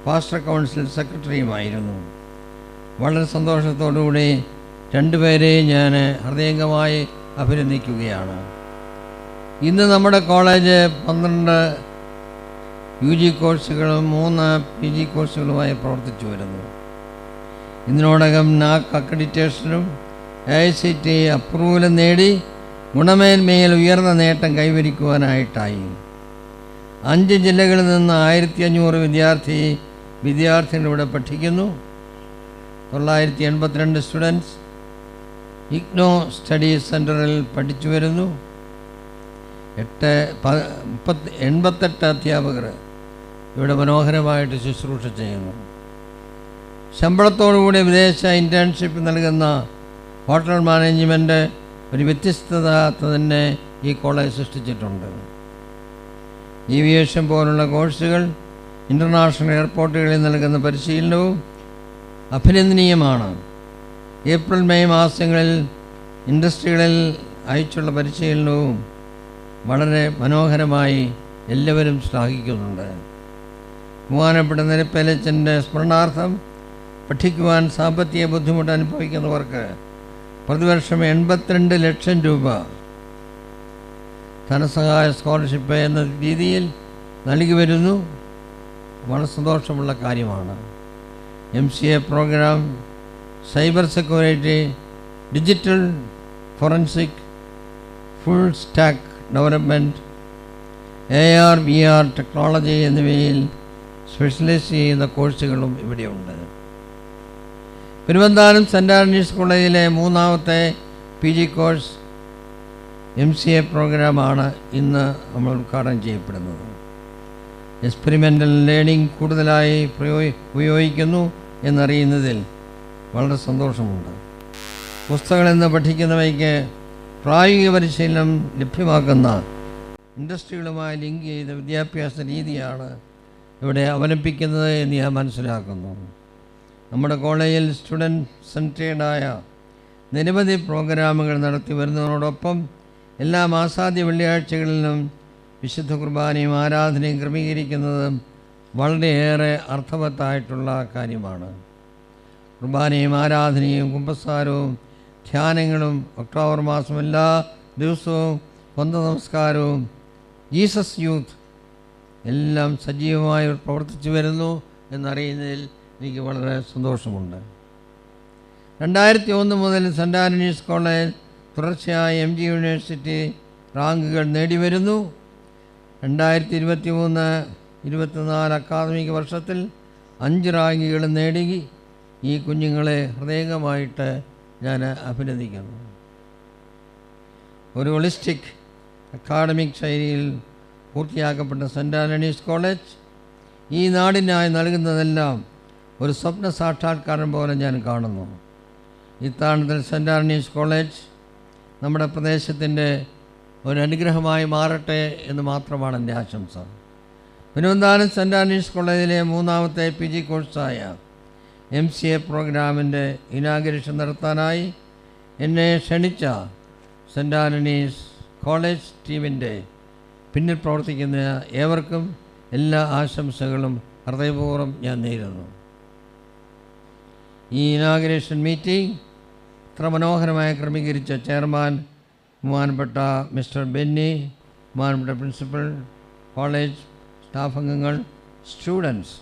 Speaker 7: പാസ്റ്റർ കൗൺസിൽ സെക്രട്ടറിയുമായിരുന്നു. വളരെ സന്തോഷത്തോടുകൂടി രണ്ടുപേരെയും ഞാൻ ഹൃദയംഗമായി അഭിനന്ദിക്കുകയാണ്. ഇന്ന് നമ്മുടെ കോളേജ് 12 UG കോഴ്സുകളും 3 PG കോഴ്സുകളുമായി പ്രവർത്തിച്ചു വരുന്നു. ഇതിനോടകം NAAC അക്രഡിറ്റേഷനും AICT അപ്രൂവലും നേടി ഗുണമേന്മയിൽ ഉയർന്ന നേട്ടം കൈവരിക്കുവാനായിട്ടായി. 5 ജില്ലകളിൽ നിന്ന് 1500 വിദ്യാർത്ഥികളിവിടെ പഠിക്കുന്നു. 982 സ്റ്റുഡൻസ് ഇഗ്നോ സ്റ്റഡീസ് സെൻറ്ററിൽ പഠിച്ചു വരുന്നു. 88 അധ്യാപകർ ഇവിടെ മനോഹരമായിട്ട് ശുശ്രൂഷ ചെയ്യുന്നു. ശമ്പളത്തോടുകൂടി വിദേശ ഇൻറ്റേൺഷിപ്പ് നൽകുന്ന ഹോട്ടൽ മാനേജ്മെൻറ്റ് ഒരു വ്യത്യസ്തത തന്നെ ഈ കോളേജ് സൃഷ്ടിച്ചിട്ടുണ്ട്. ഏവിയേഷൻ പോലുള്ള കോഴ്സുകൾ ഇൻ്റർനാഷണൽ എയർപോർട്ടുകളിൽ നൽകുന്ന പരിശീലനവും അഭിനന്ദനീയമാണ്. ഏപ്രിൽ മെയ് മാസങ്ങളിൽ ഇൻഡസ്ട്രികളിൽ അയച്ചുള്ള പരിശീലനവും വളരെ മനോഹരമായി എല്ലാവരും ശ്ലാഘിക്കുന്നുണ്ട്. ബഹുമാനപ്പെട്ട നിരപ്പേലച്ചൻ്റെ സ്മരണാർത്ഥം പഠിക്കുവാൻ സാമ്പത്തിക ബുദ്ധിമുട്ട് അനുഭവിക്കുന്നവർക്ക് പ്രതിവർഷം 82 ലക്ഷം രൂപ ധനസഹായ സ്കോളർഷിപ്പ് എന്ന രീതിയിൽ നൽകി വരുന്നു. വളരെ സന്തോഷമുള്ള കാര്യമാണ്. MCA programme, cyber security, digital forensic, full stack development, AR VR technology എന്നിവയിൽ സ്പെഷ്യലൈസ് ചെയ്യുന്ന കോഴ്സുകളും ഇവിടെയുണ്ട്. പെരുവന്താനം സെൻറ് ആൻ്റണീസ് കോളേജിലെ 3ാമത്തെ PG കോഴ്സ് MCA പ്രോഗ്രാമാണ് ഇന്ന് നമ്മൾ ഉദ്ഘാടനം ചെയ്യപ്പെടുന്നത്. എക്സ്പെരിമെൻ്റൽ ലേണിംഗ് കൂടുതലായി ഉപയോഗിക്കുന്നു എന്നറിയുന്നതിൽ വളരെ സന്തോഷമുണ്ട്. പുസ്തകങ്ങളിൽ നിന്ന് പഠിക്കുന്നവയ്ക്ക് പ്രായോഗിക പരിശീലനം ലഭ്യമാക്കുന്ന ഇൻഡസ്ട്രികളുമായി ലിങ്ക് ചെയ്ത വിദ്യാഭ്യാസ രീതിയാണ് ഇവിടെ അവലംബിക്കുന്നത് എന്ന് ഞാൻ മനസ്സിലാക്കുന്നു. നമ്മുടെ കോളേജിൽ സ്റ്റുഡൻറ്റ് സെൻറ്റേഡായ നിരവധി പ്രോഗ്രാമുകൾ നടത്തി വരുന്നതിനോടൊപ്പം എല്ലാ മാസാദ്യ വെള്ളിയാഴ്ചകളിലും വിശുദ്ധ കുർബാനയും ആരാധനയും ക്രമീകരിക്കുന്നത് വളരെയേറെ അർത്ഥവത്തായിട്ടുള്ള കാര്യമാണ്. കുർബാനയും ആരാധനയും കുമ്പസാരവും ധ്യാനങ്ങളും ഒക്ടോബർ മാസം എല്ലാ ദിവസവും വന്ദ നമസ്കാരവും ജീസസ് യൂത്ത് എല്ലാം സജീവമായി പ്രവർത്തിച്ചു വരുന്നു എന്നറിയുന്നതിൽ എനിക്ക് വളരെ സന്തോഷമുണ്ട്. 2001 മുതൽ സെൻറ് ആൻ്റണീസ് കോളേജ് തുടർച്ചയായി MG യൂണിവേഴ്സിറ്റി റാങ്കുകൾ നേടിവരുന്നു. 2023-24 അക്കാദമിക വർഷത്തിൽ 5 റാങ്കുകൾ നേടി ഈ കുഞ്ഞുങ്ങളെ ഹൃദയംഗമായിട്ട് ഞാൻ അഭിനന്ദിക്കുന്നു. ഒരു ഹോളിസ്റ്റിക് അക്കാഡമിക് ശൈലിയിൽ പൂർത്തിയാക്കപ്പെട്ട സെൻറ് ആൻ്റണീസ് കോളേജ് ഈ നാടിനായി നൽകുന്നതെല്ലാം ഒരു സ്വപ്ന സാക്ഷാത്കാരം പോലെ ഞാൻ കാണുന്നു. ഇത്താണത്തിൽ സെൻറ് ആൻ്റണീസ് കോളേജ് നമ്മുടെ പ്രദേശത്തിൻ്റെ ഒരു അനുഗ്രഹമായി മാറട്ടെ എന്ന് മാത്രമാണ് എൻ്റെ ആശംസ. തിരുവനന്തപുരം സെൻറ് ആൻ്റണീസ് കോളേജിലെ 3ാമത്തെ PG കോഴ്സായ MCA പ്രോഗ്രാമിൻ്റെ ഇനാഗുറേഷൻ നടത്താനായി എന്നെ ക്ഷണിച്ച സെൻറ് ആൻ്റണീസ് കോളേജ് ടീമിൻ്റെ പിന്നിൽ പ്രവർത്തിക്കുന്ന ഏവർക്കും എല്ലാ ആശംസകളും ഹൃദയപൂർവ്വം ഞാൻ നേരുന്നു. ഈ ഇനാഗുറേഷൻ മീറ്റിംഗ് ഇത്ര മനോഹരമായി ക്രമീകരിച്ച ചെയർമാൻ ബഹുമാനപ്പെട്ട മിസ്റ്റർ ബെന്നി, ബഹുമാനപ്പെട്ട പ്രിൻസിപ്പൽ, കോളേജ് സ്റ്റാഫ് അംഗങ്ങൾ, സ്റ്റുഡൻസ്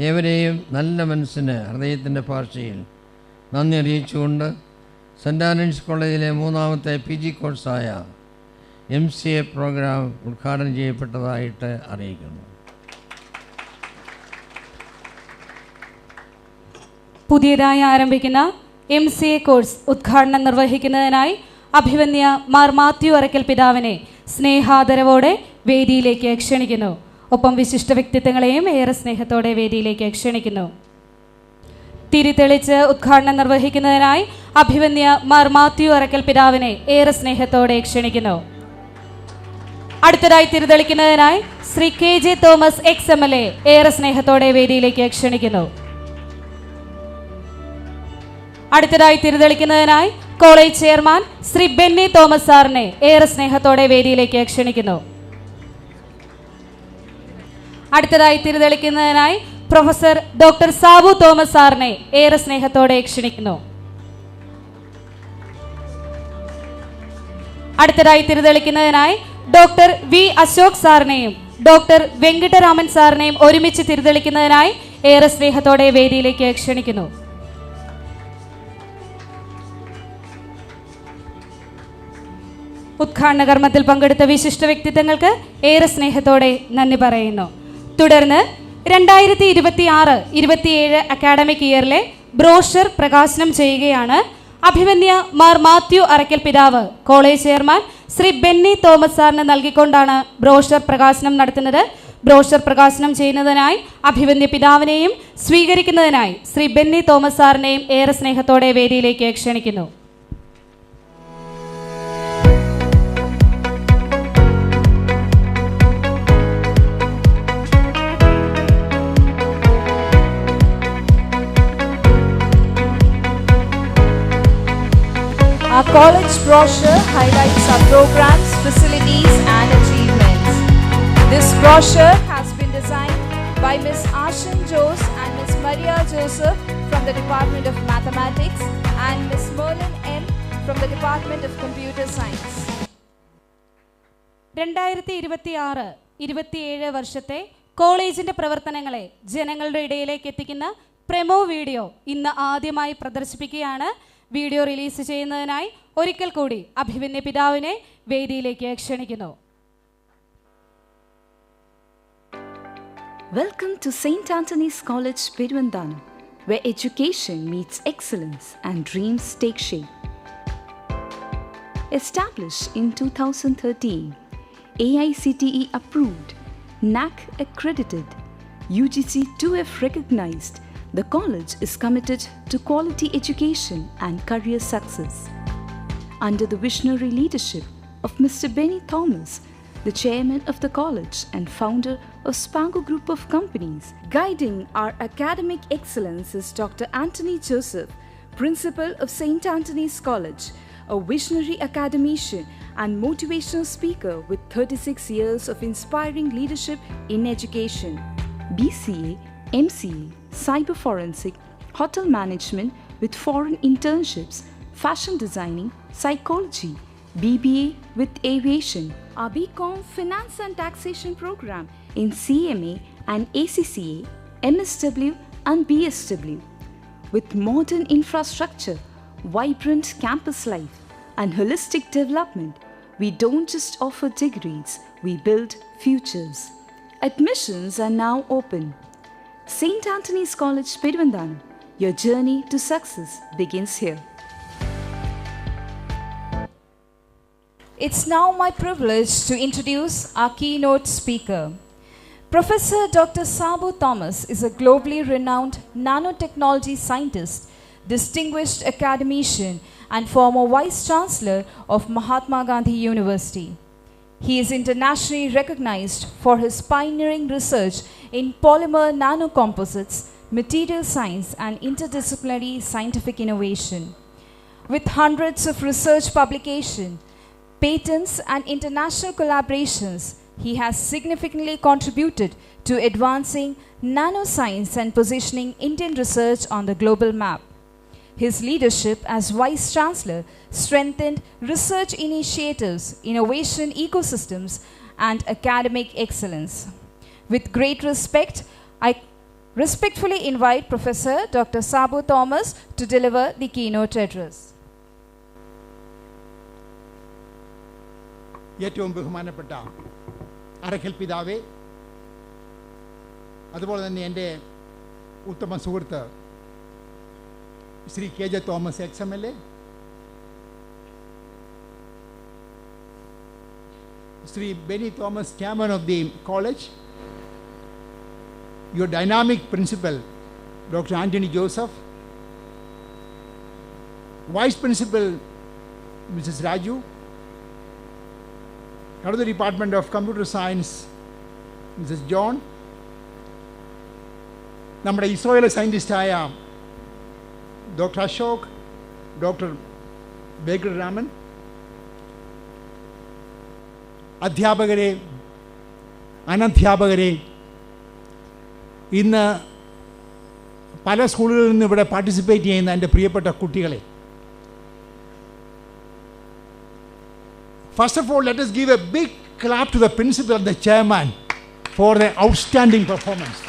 Speaker 7: ഏവരെയും നല്ല മനസ്സിന് ഹൃദയത്തിൻ്റെ ഭാഷയിൽ നന്ദി അറിയിച്ചുകൊണ്ട് സെൻറ് ആൻ്റണീസ് കോളേജിലെ 3ാമത്തെ PG കോഴ്സായ MCA പ്രോഗ്രാം ഉദ്ഘാടനം ചെയ്യപ്പെട്ടതായിട്ട് അറിയിക്കുന്നു.
Speaker 1: പുതിയതായി ആരംഭിക്കുന്ന MCA കോഴ്സ് ഉദ്ഘാടനം നിർവഹിക്കുന്നതിനായി അഭിവന്യ മാർ മാത്യു അറക്കൽ പിതാവിനെ സ്നേഹാദരവോടെ വേദിയിലേക്ക് ക്ഷണിക്കുന്നു. ഒപ്പം വിശിഷ്ട വ്യക്തിത്വങ്ങളെയും ഏറെ സ്നേഹത്തോടെ വേദിയിലേക്ക് ക്ഷണിക്കുന്നു. തിരിതെളിച്ച് ഉദ്ഘാടനം നിർവഹിക്കുന്നതിനായി അഭിവന്യ മാർ മാത്യു അറക്കൽ പിതാവിനെ ഏറെ സ്നേഹത്തോടെ ക്ഷണിക്കുന്നു. അടുത്തതായി തിരിതെളിക്കുന്നതിനായി ശ്രീ KJ തോമസ് XMLA ഏറെ സ്നേഹത്തോടെ വേദിയിലേക്ക് ക്ഷണിക്കുന്നു. അടുത്തതായി തിരിതെളിക്കുന്നതിനായി college chairman Shri Benny Thomas സാറിനെ ഏറെ സ്നേഹത്തോടെ വേദിയിലേക്ക് ക്ഷണിക്കുന്നു. അടുത്തതായി തിരിതെളിക്കുന്നതിനായി പ്രൊഫസർ ഡോക്ടർ സാബു തോമസ് സാറിനെ ഏറെ സ്നേഹത്തോടെ ക്ഷണിക്കുന്നു. അടുത്തതായി തിരിതെളിക്കുന്നതിനായി ഡോക്ടർ V അശോക് സാറിനെയും ഡോക്ടർ വെങ്കിട്ടരാമൻ സാറിനെയും ഒരുമിച്ച് തിരിതെളിക്കുന്നതിനായി ഏറെ സ്നേഹത്തോടെ വേദിയിലേക്ക് ക്ഷണിക്കുന്നു. ഉദ്ഘാടന കർമ്മത്തിൽ പങ്കെടുത്ത വിശിഷ്ട വ്യക്തിത്വങ്ങൾക്ക് ഏറെ സ്നേഹത്തോടെ നന്ദി പറയുന്നു. തുടർന്ന് 2026-27 അക്കാഡമിക് ഇയറിലെ ബ്രോഷർ പ്രകാശനം ചെയ്യുകയാണ്. അഭിവന്യ മാർ മാത്യു അറക്കൽ പിതാവ് college chairman Shri Benny Thomas സാറിന് നൽകിക്കൊണ്ടാണ് ബ്രോഷർ പ്രകാശനം നടത്തുന്നത്. ബ്രോഷർ പ്രകാശനം ചെയ്യുന്നതിനായി അഭിവന്യ പിതാവിനെയും സ്വീകരിക്കുന്നതിനായി ശ്രീ ബെന്നി തോമസ് സാറിനെയും ഏറെ സ്നേഹത്തോടെ വേദിയിലേക്ക് ക്ഷണിക്കുന്നു.
Speaker 2: Our college brochure highlights our programs, facilities and achievements. This brochure has been designed by Ms. Ashan Jose and Ms. Maria Joseph from the Department of Mathematics and Ms. Merlin M from the Department of Computer Science.
Speaker 1: 2026-27 വർഷത്തെ കോളേജിന്റെ പ്രവർത്തനങ്ങളെ ജനങ്ങളുടെ ഇടയിലേക്ക് എത്തിക്കുന്ന promo video ഇന്ന് ആദ്യമായി പ്രദർശിപ്പിക്കുകയാണ്. Video release ചെയ്യുന്നതിനായി ഒരിക്കൽ കൂടി അഭിവന്യ പിതാവിനെ വേദിയിലേക്ക് ക്ഷണിക്കുന്നു.
Speaker 8: Welcome to St. Anthony's College, Peruvanthanam, where education meets excellence and dreams take shape. Established in 2013, AICTE approved, NAC accredited, UGC 2F recognized, the college is committed to quality education and career success. Under the visionary leadership of Mr. Benny Thomas, the chairman of the college and founder of Spango Group of Companies. Guiding our academic excellence is Dr. Anthony Joseph, principal of St. Anthony's College, a visionary academician and motivational speaker with 36 years of inspiring leadership in education. BCA, MCA, Cyber Forensic, Hotel Management with foreign internships, Fashion Designing, Psychology, BBA with Aviation, our BCom Finance and Taxation program in CMA and ACCA, MSW and BSW. With modern infrastructure, vibrant campus life, and holistic development, we don't just offer degrees, we build futures. Admissions are now open. St. Anthony's College, Peruvandhanam, your journey to success begins here.
Speaker 2: It's now my privilege to introduce our keynote speaker. Professor Dr. Sabu Thomas is a globally renowned nanotechnology scientist, distinguished academician, and former Vice Chancellor of Mahatma Gandhi University. He is internationally recognized for his pioneering research in polymer nanocomposites, material science, and interdisciplinary scientific innovation. With hundreds of research publications, patents, and international collaborations, he has significantly contributed to advancing nanoscience and positioning Indian research on the global map. His leadership as Vice Chancellor strengthened research initiatives, innovation ecosystems, and academic excellence. With great respect, I respectfully invite Professor Dr. Sabu Thomas to deliver the keynote address.
Speaker 9: ഏറ്റവും ബഹുമാനപ്പെട്ട അറക്കൽ പിതാവേ, അതുപോലെ തന്നെ എൻ്റെ ഉത്തമ സുഹൃത്ത് Shri K J Thomas XMLA, Shri Benny Thomas, chairman of the college, your dynamic principal Dr. Anthony Joseph, vice principal Mrs. Raju, head of the Department of Computer Science Mrs. John, നമ്മുടെ ഇസ്രോയിലെ സയൻറ്റിസ്റ്റായ doctor Ashok, doctor ബേഗർ Raman, അധ്യാപകരെ, അനധ്യാപകരെ, ഇന്ന് പല സ്കൂളുകളിൽ നിന്ന് ഇവിടെ participate ചെയ്യുന്ന എൻ്റെ പ്രിയപ്പെട്ട കുട്ടികളെ, first of all, let us give a big clap to the principal and the chairman for their outstanding performance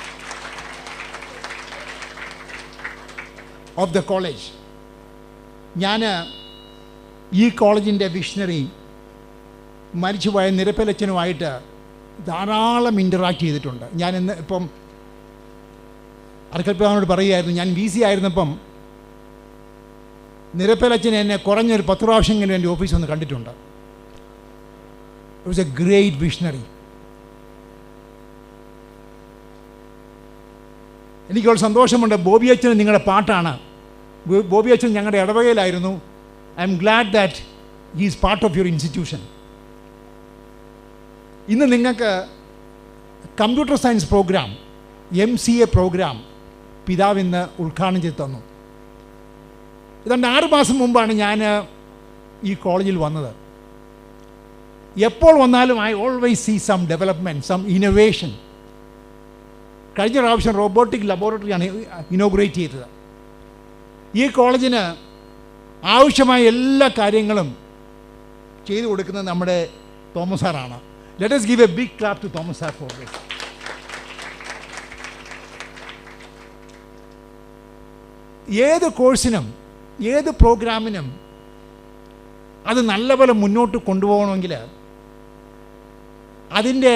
Speaker 9: of the college. ഞാൻ ഈ കോളേജിൻ്റെ വിഷണറി മരിച്ചുപോയ നിരപ്പലച്ചനുമായിട്ട് ധാരാളം ഇൻ്ററാക്ട് ചെയ്തിട്ടുണ്ട്. ഞാൻ ഇന്ന് ഇപ്പം അർക്കൽപ്പിതാവിനോട് പറയുമായിരുന്നു, ഞാൻ VC ആയിരുന്നപ്പം നിരപ്പലച്ചൻ എന്നെ കുറഞ്ഞൊരു 10 പ്രാവശ്യമെങ്കിലും എൻ്റെ ഓഫീസ് ഒന്ന് കണ്ടിട്ടുണ്ട്. It was a great visionary. എനിക്കൊരു സന്തോഷമുണ്ട്, ബോബി അച്ഛൻ നിങ്ങളുടെ പാട്ടാണ്. ബോബി അച്ഛൻ ഞങ്ങളുടെ ഇടവകയിലായിരുന്നു. I am glad that he is part of your institution. ഇന്ന് നിങ്ങൾക്ക് computer science program, MCA program പിതാവ് ഇന്ന് ഉദ്ഘാടനം ചെയ്ത് തന്നു. ഏതാണ്ട് 6 മാസം മുമ്പാണ് ഞാൻ ഈ കോളേജിൽ വന്നത്. എപ്പോൾ വന്നാലും I always see some development, some innovation. കഴിഞ്ഞ പ്രാവശ്യം റോബോട്ടിക് ലബോറട്ടറിയാണ് ഇനോഗ്രേറ്റ് ചെയ്തത്. ഈ കോളേജിന് ആവശ്യമായ എല്ലാ കാര്യങ്ങളും ചെയ്തു കൊടുക്കുന്നത് നമ്മുടെ തോമസ് സാറാണ്. Let us give a big clap to Thomas sir for this. ഏത് കോഴ്സിനും ഏത് പ്രോഗ്രാമിനും അത് നല്ലപോലെ മുന്നോട്ട് കൊണ്ടുപോകണമെങ്കിൽ അതിൻ്റെ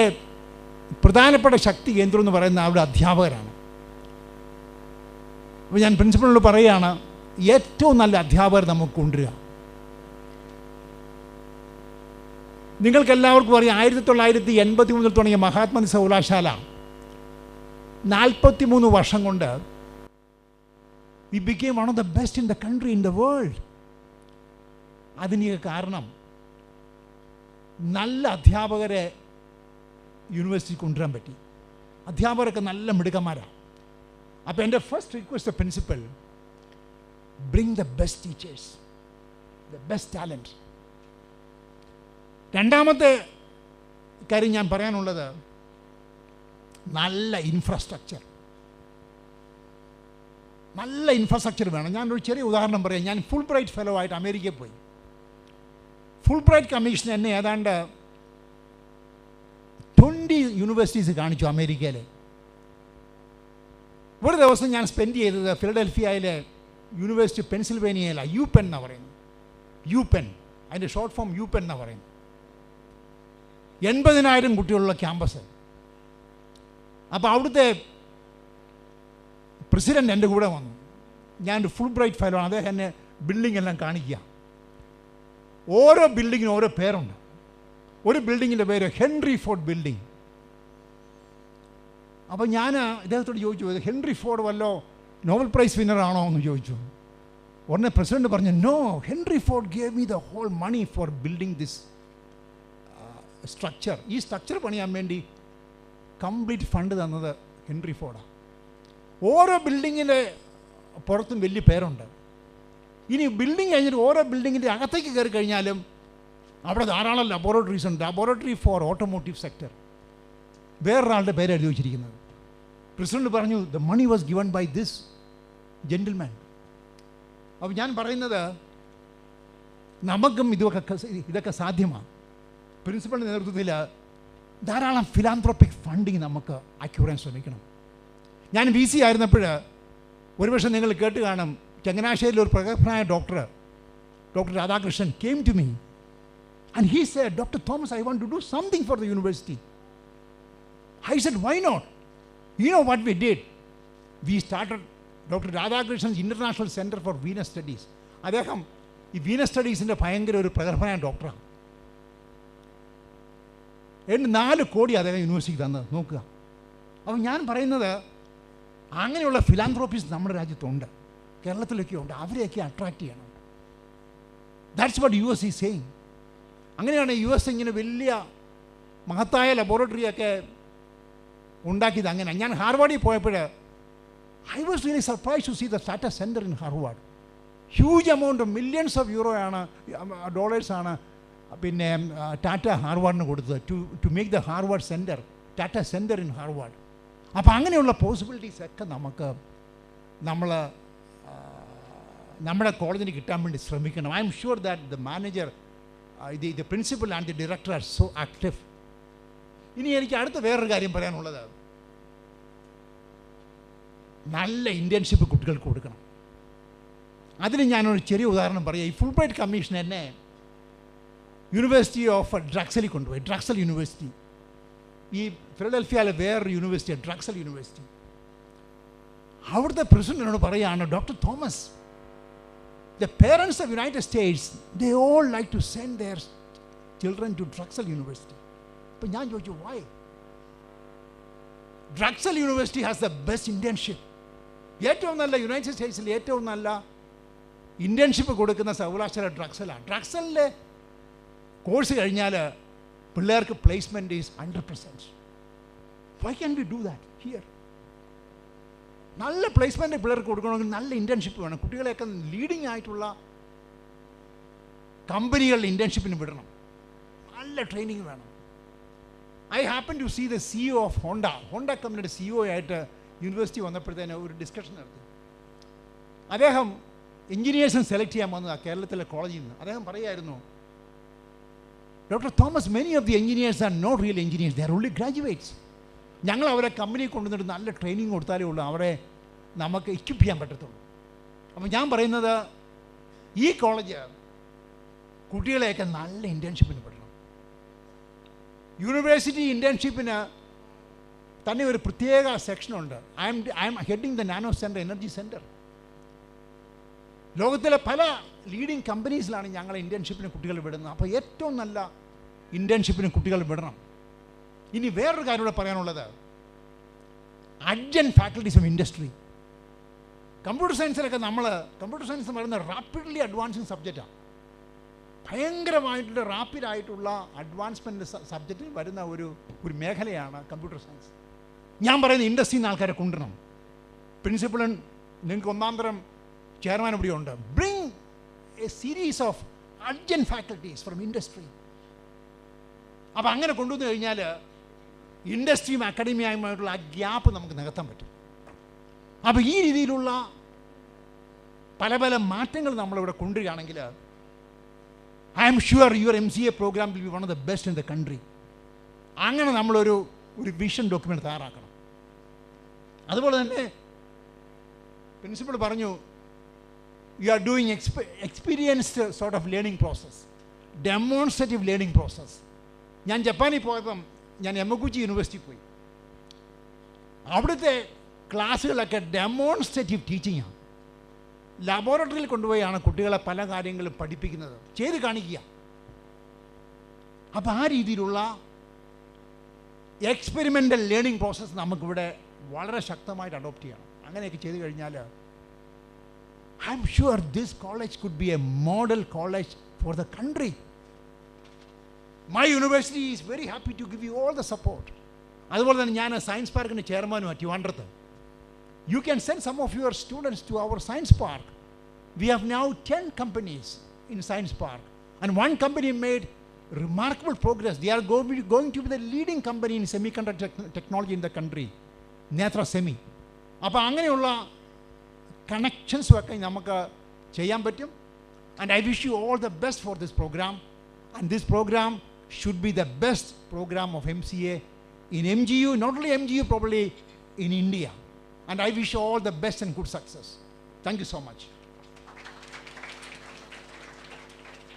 Speaker 9: പ്രധാനപ്പെട്ട ശക്തി കേന്ദ്രം എന്ന് പറയുന്ന അവിടെ അധ്യാപകരാണ്. അപ്പോൾ ഞാൻ പ്രിൻസിപ്പളിനോട് പറയുകയാണ്, ഏറ്റവും നല്ല അധ്യാപകർ നമുക്ക് കൊണ്ടുവരിക. നിങ്ങൾക്കെല്ലാവർക്കും അറിയാം, 1980 മുതൽ തുടങ്ങിയ മഹാത്മാഗാന്ധി സർവകലാശാല 43 വർഷം കൊണ്ട് we became one of the best in the country, in the world. അതിന് കാരണം നല്ല അധ്യാപകരെ യൂണിവേഴ്സിറ്റി കൊണ്ടുവരാൻ പറ്റി. അധ്യാപകരൊക്കെ നല്ല മിടുക്കന്മാരാണ്. അപ്പോൾ എൻ്റെ first request principal, bring the best teachers, the best talent. രണ്ടാമത്തെ കാര്യം ഞാൻ പറയാനുള്ളത്, നല്ല ഇൻഫ്രാസ്ട്രക്ചർ. നല്ല ഇൻഫ്രാസ്ട്രക്ചർ വേണം. ഞാനൊരു ചെറിയ ഉദാഹരണം പറയാം. ഞാൻ ഫുൾ ബ്രൈറ്റ് ഫെലോ ആയിട്ട് അമേരിക്കയിൽ പോയി. ഫുൾ ബ്രൈറ്റ് കമ്മീഷൻ എന്നെ ഏതാണ്ട് 20 യൂണിവേഴ്സിറ്റീസ് കാണിച്ചു അമേരിക്കയിൽ. ഒരു ദിവസം ഞാൻ സ്പെൻഡ് ചെയ്തത് ഫിലഡൽഫിയയിലെ യൂണിവേഴ്സിറ്റി പെൻസിൽവേനിയയിലാണ്. യുപെൻ എന്നാണ് പറയുന്നത്. യുപെൻ, അതിൻ്റെ ഷോർട്ട് ഫോം യുപെൻ എന്നാണ് പറയുന്നത്. 80,000 കുട്ടികളുള്ള ക്യാമ്പസ്. അപ്പോൾ അവിടുത്തെ പ്രസിഡൻ്റ് എൻ്റെ കൂടെ വന്നു. ഞാനൊരു ഫുൾ ബ്രൈറ്റ് ഫെലോ ആണ്. അദ്ദേഹം എന്നെ ബിൽഡിംഗ് എല്ലാം കാണിക്കുക. ഓരോ ബിൽഡിങ്ങിനും ഓരോ പേരുണ്ട്. ഒരു ബിൽഡിങ്ങിൻ്റെ പേര് ഹെൻറി ഫോർഡ് ബിൽഡിംഗ്. അപ്പോൾ ഞാൻ ഇദ്ദേഹത്തോട് ചോദിച്ചു, ഹെൻറി ഫോർഡ് വല്ലോ നോബൽ പ്രൈസ് വിന്നറാണോ എന്ന് ചോദിച്ചു. ഉടനെ പ്രസിഡന്റ് പറഞ്ഞു, no, Henry Ford gave me the whole money for building this structure. ഈ സ്ട്രക്ചർ പണിയാൻ വേണ്ടി കംപ്ലീറ്റ് ഫണ്ട് തന്നത് ഹെൻറി ഫോർഡാണ്. ഓരോ ബിൽഡിങ്ങിൻ്റെ പുറത്തും വലിയ പേരുണ്ട്. ഇനി ബിൽഡിംഗ് കഴിഞ്ഞിട്ട് ഓരോ ബിൽഡിങ്ങിൻ്റെ അകത്തേക്ക് കയറി കഴിഞ്ഞാലും അവിടെ ധാരാളം ലബോറട്ടറീസ് ഉണ്ട്. Laboratory for automotive sector. വേറൊരാളുടെ പേര് എഴുതി വച്ചിരിക്കുന്നത്. പ്രസിഡന്റ് പറഞ്ഞു, the money was given by this gentleman. അപ്പോൾ ഞാൻ പറയുന്നത്, നമുക്കും ഇതൊക്കെ സാധ്യമാണ്. പ്രിൻസിപ്പളിൻ്റെ നേതൃത്വത്തിൽ ധാരാളം ഫിലാന്ത്രോപ്പിക് ഫണ്ടിങ് നമുക്ക് ആക്യുറാൻ ശ്രമിക്കണം. ഞാൻ VC ആയിരുന്നപ്പോൾ ഒരുപക്ഷെ നിങ്ങൾ കേട്ട് കാണും, ചങ്ങനാശ്ശേരിയിൽ ഒരു പ്രഗത്ഭനായ doctor Radhakrishnan came to me and he said, Dr. Thomas, I want to do something for the university. I said, why not? You know what we did? We started Dr. Radhakrishna's International Center for Venus Studies. അദ്ദേഹം ഈ Venus സ്റ്റഡീസിൻ്റെ ഭയങ്കര ഒരു പ്രഗത്ഭനായ ഡോക്ടറാണ്. 4 കോടി അദ്ദേഹം യൂണിവേഴ്സിറ്റിക്ക് തന്നത് നോക്കുക. അപ്പോൾ ഞാൻ പറയുന്നത്, അങ്ങനെയുള്ള ഫിലാന്ത്രോപ്പീസ് നമ്മുടെ രാജ്യത്തുണ്ട്, കേരളത്തിലൊക്കെ ഉണ്ട്. അവരെയൊക്കെ അട്രാക്റ്റ് ചെയ്യണം. That's what US is saying. അങ്ങനെയാണ് US ഇങ്ങനെ വലിയ മഹത്തായ ലബോറട്ടറിയൊക്കെ ഉണ്ടാക്കിയത്. അങ്ങനെ ഞാൻ ഹാർവാർഡിൽ പോയപ്പോൾ I was really surprise to see the Tata centre in Harvard. Huge amount, millions of euro ആണ്, ഡോളേഴ്സാണ് പിന്നെ ടാറ്റ ഹാർവാർഡിന് കൊടുത്തത് to make the Harvard centre, Tata centre in Harvard. അപ്പോൾ അങ്ങനെയുള്ള പോസിബിലിറ്റീസ് ഒക്കെ നമ്മുടെ കോളേജിന് കിട്ടാൻ വേണ്ടി ശ്രമിക്കണം. I M sure that the manager, the principal and the director are so active. ഇനി എനിക്ക് അടുത്ത വേറൊരു കാര്യം പറയാനുള്ളത്, നല്ല ഇൻറ്റേൺഷിപ്പ് കുട്ടികൾക്ക് കൊടുക്കണം. അതിന് ഞാനൊരു ചെറിയ ഉദാഹരണം പറയാം. ഈ ഫുൾ ബ്രൈറ്റ് കമ്മീഷൻ എന്നെ യൂണിവേഴ്സിറ്റി ഓഫ് ഡ്രക്സലിൽ കൊണ്ടുപോയി. ഡ്രക്സൽ യൂണിവേഴ്സിറ്റി, ഈ ഫിലഡൽഫിയയിലെ വേറൊരു യൂണിവേഴ്സിറ്റി, ഡ്രക്സൽ യൂണിവേഴ്സിറ്റി. അവിടുത്തെ പ്രസിഡന്റിനോട് പറയുകയാണ്, doctor Thomas, the parents of United States, they all like to send their children to Drexel University. അപ്പോൾ ഞാൻ ചോദിച്ചു, why? Drexel University has the best internship. ഏറ്റവും നല്ല യുണൈറ്റഡ് സ്റ്റേറ്റ്സിൽ ഏറ്റവും നല്ല ഇൻറ്റേൺഷിപ്പ് കൊടുക്കുന്ന സർവകലാശാല ഡ്രക്സലാണ്. ഡ്രക്സലിലെ കോഴ്സ് കഴിഞ്ഞാൽ പിള്ളേർക്ക് placement is 100%. Why can't we do that here? നല്ല പ്ലേസ്മെൻറ്റ് പിള്ളേർക്ക് കൊടുക്കണമെങ്കിൽ നല്ല ഇൻറ്റേൺഷിപ്പ് വേണം. കുട്ടികളെയൊക്കെ ലീഡിങ് ആയിട്ടുള്ള കമ്പനികളിൽ ഇൻറ്റേൺഷിപ്പിന് വിടണം. നല്ല ട്രെയിനിങ് വേണം. I happen to see the CEO of Honda കമ്പനിയുടെ CEO ആയിട്ട് യൂണിവേഴ്സിറ്റി വന്നപ്പോഴത്തേന് ഒരു ഡിസ്കഷൻ നടത്തി. അദ്ദേഹം എഞ്ചിനീയേഴ്സിനെ സെലക്ട് ചെയ്യാൻ വന്നതാണ് കേരളത്തിലെ കോളേജിൽ നിന്ന്. അദ്ദേഹം പറയുമായിരുന്നു, doctor Thomas, many of the engineers are not real engineers, they are only graduates. ഞങ്ങൾ അവരെ കമ്പനിയിൽ കൊണ്ടുവന്നിട്ട് നല്ല ട്രെയിനിങ് കൊടുത്താലേ ഉള്ളൂ അവരെ നമുക്ക് എക്വിപ്പ് ചെയ്യാൻ പറ്റത്തുള്ളൂ. അപ്പോൾ ഞാൻ പറയുന്നത്, ഈ കോളേജ് കുട്ടികളെയൊക്കെ നല്ല ഇൻറ്റേൺഷിപ്പിന് വിടണം. യൂണിവേഴ്സിറ്റി ഇൻറ്റേൺഷിപ്പിന് തന്നെ ഒരു പ്രത്യേക സെക്ഷനുണ്ട്. I am heading the nano centre, energy centre. ലോകത്തിലെ പല ലീഡിങ് കമ്പനീസിലാണ് ഞങ്ങൾ ഇൻറ്റേൺഷിപ്പിന് കുട്ടികൾ വിടുന്നത്. അപ്പോൾ ഏറ്റവും നല്ല ഇൻറ്റേൺഷിപ്പിന് കുട്ടികൾ വിടണം. ഇനി വേറൊരു കാര്യം കൂടെ പറയാനുള്ളത്, adjunct faculties of industry. Computer സയൻസിലൊക്കെ കമ്പ്യൂട്ടർ സയൻസ് എന്ന് പറയുന്നത് റാപ്പിഡ്ലി അഡ്വാൻസിങ് സബ്ജക്റ്റാണ്. ഭയങ്കരമായിട്ടുള്ള റാപ്പിഡായിട്ടുള്ള അഡ്വാൻസ്മെൻറ്റ് സബ്ജക്റ്റിൽ വരുന്ന ഒരു മേഖലയാണ് കമ്പ്യൂട്ടർ സയൻസ്. ഞാൻ പറയുന്ന ഇൻഡസ്ട്രിയിൽ നിന്ന് ആൾക്കാരെ കൊണ്ടുവരണം. പ്രിൻസിപ്പളും നിങ്ങൾക്ക് ഒന്നാം തരം ചെയർമാൻ ഇവിടെ ഉണ്ട്. Bring A series of അഡ്ജന്റ് faculties from industry. അപ്പോൾ അങ്ങനെ കൊണ്ടുവന്നു കഴിഞ്ഞാൽ ഇൻഡസ്ട്രിയും അക്കാഡമിയുമായിട്ടുള്ള ആ ഗ്യാപ്പ് നമുക്ക് നികത്താൻ പറ്റും. അപ്പോൾ ഈ രീതിയിലുള്ള പല പല മാറ്റങ്ങൾ നമ്മളിവിടെ കൊണ്ടുവരികയാണെങ്കിൽ I M sure your MCA program will be one of the best in the country. അങ്ങനെ നമ്മളൊരു വിഷൻ ഡോക്യുമെൻ്റ് തയ്യാറാക്കണം. അതുപോലെ തന്നെ പ്രിൻസിപ്പൾ പറഞ്ഞു, you are doing experienced sort of learning process, demonstrative learning process. ഞാൻ ജപ്പാനിൽ പോയപ്പം ഞാൻ യമഗുച്ചി യൂണിവേഴ്സിറ്റി പോയി. അവിടുത്തെ ക്ലാസ്സുകളൊക്കെ ഡെമോൺസ്ട്രേറ്റീവ് ടീച്ചിങ്ങാണ്. ലബോറട്ടറിയിൽ കൊണ്ടുപോയാണ് കുട്ടികളെ പല കാര്യങ്ങളും പഠിപ്പിക്കുന്നത്, ചെയ്ത് കാണിക്കുക. അപ്പോൾ ആ രീതിയിലുള്ള എക്സ്പെരിമെൻ്റൽ ലേണിംഗ് പ്രോസസ്സ് നമുക്കിവിടെ വളരെ ശക്തമായിട്ട് അഡോപ്റ്റ് ചെയ്യണം. അങ്ങനെയൊക്കെ ചെയ്ത് കഴിഞ്ഞാൽ I M sure this college could be a model college for the country. My university is very happy to give you all the support. അതുപോലെ തന്നെ ഞാൻ സയൻസ് പാർക്കിൻ്റെ ചെയർമാനുമാണ് ട്രിവാൻഡ്രത്ത്. You can send some of your students to our science park. We have now 10 companies in science park, and one company made remarkable progress. They are going to be the leading company in semiconductor technology in the country, Netra Semi. അപ്പോൾ അങ്ങനെയുള്ള കണക്ഷൻസും ഒക്കെ നമുക്ക് ചെയ്യാൻ പറ്റും. And I wish you all the best for this program, and this program should be the best program of MCA in MGU, not only MGU, probably in India. And I wish you all the best and good success. Thank you so much.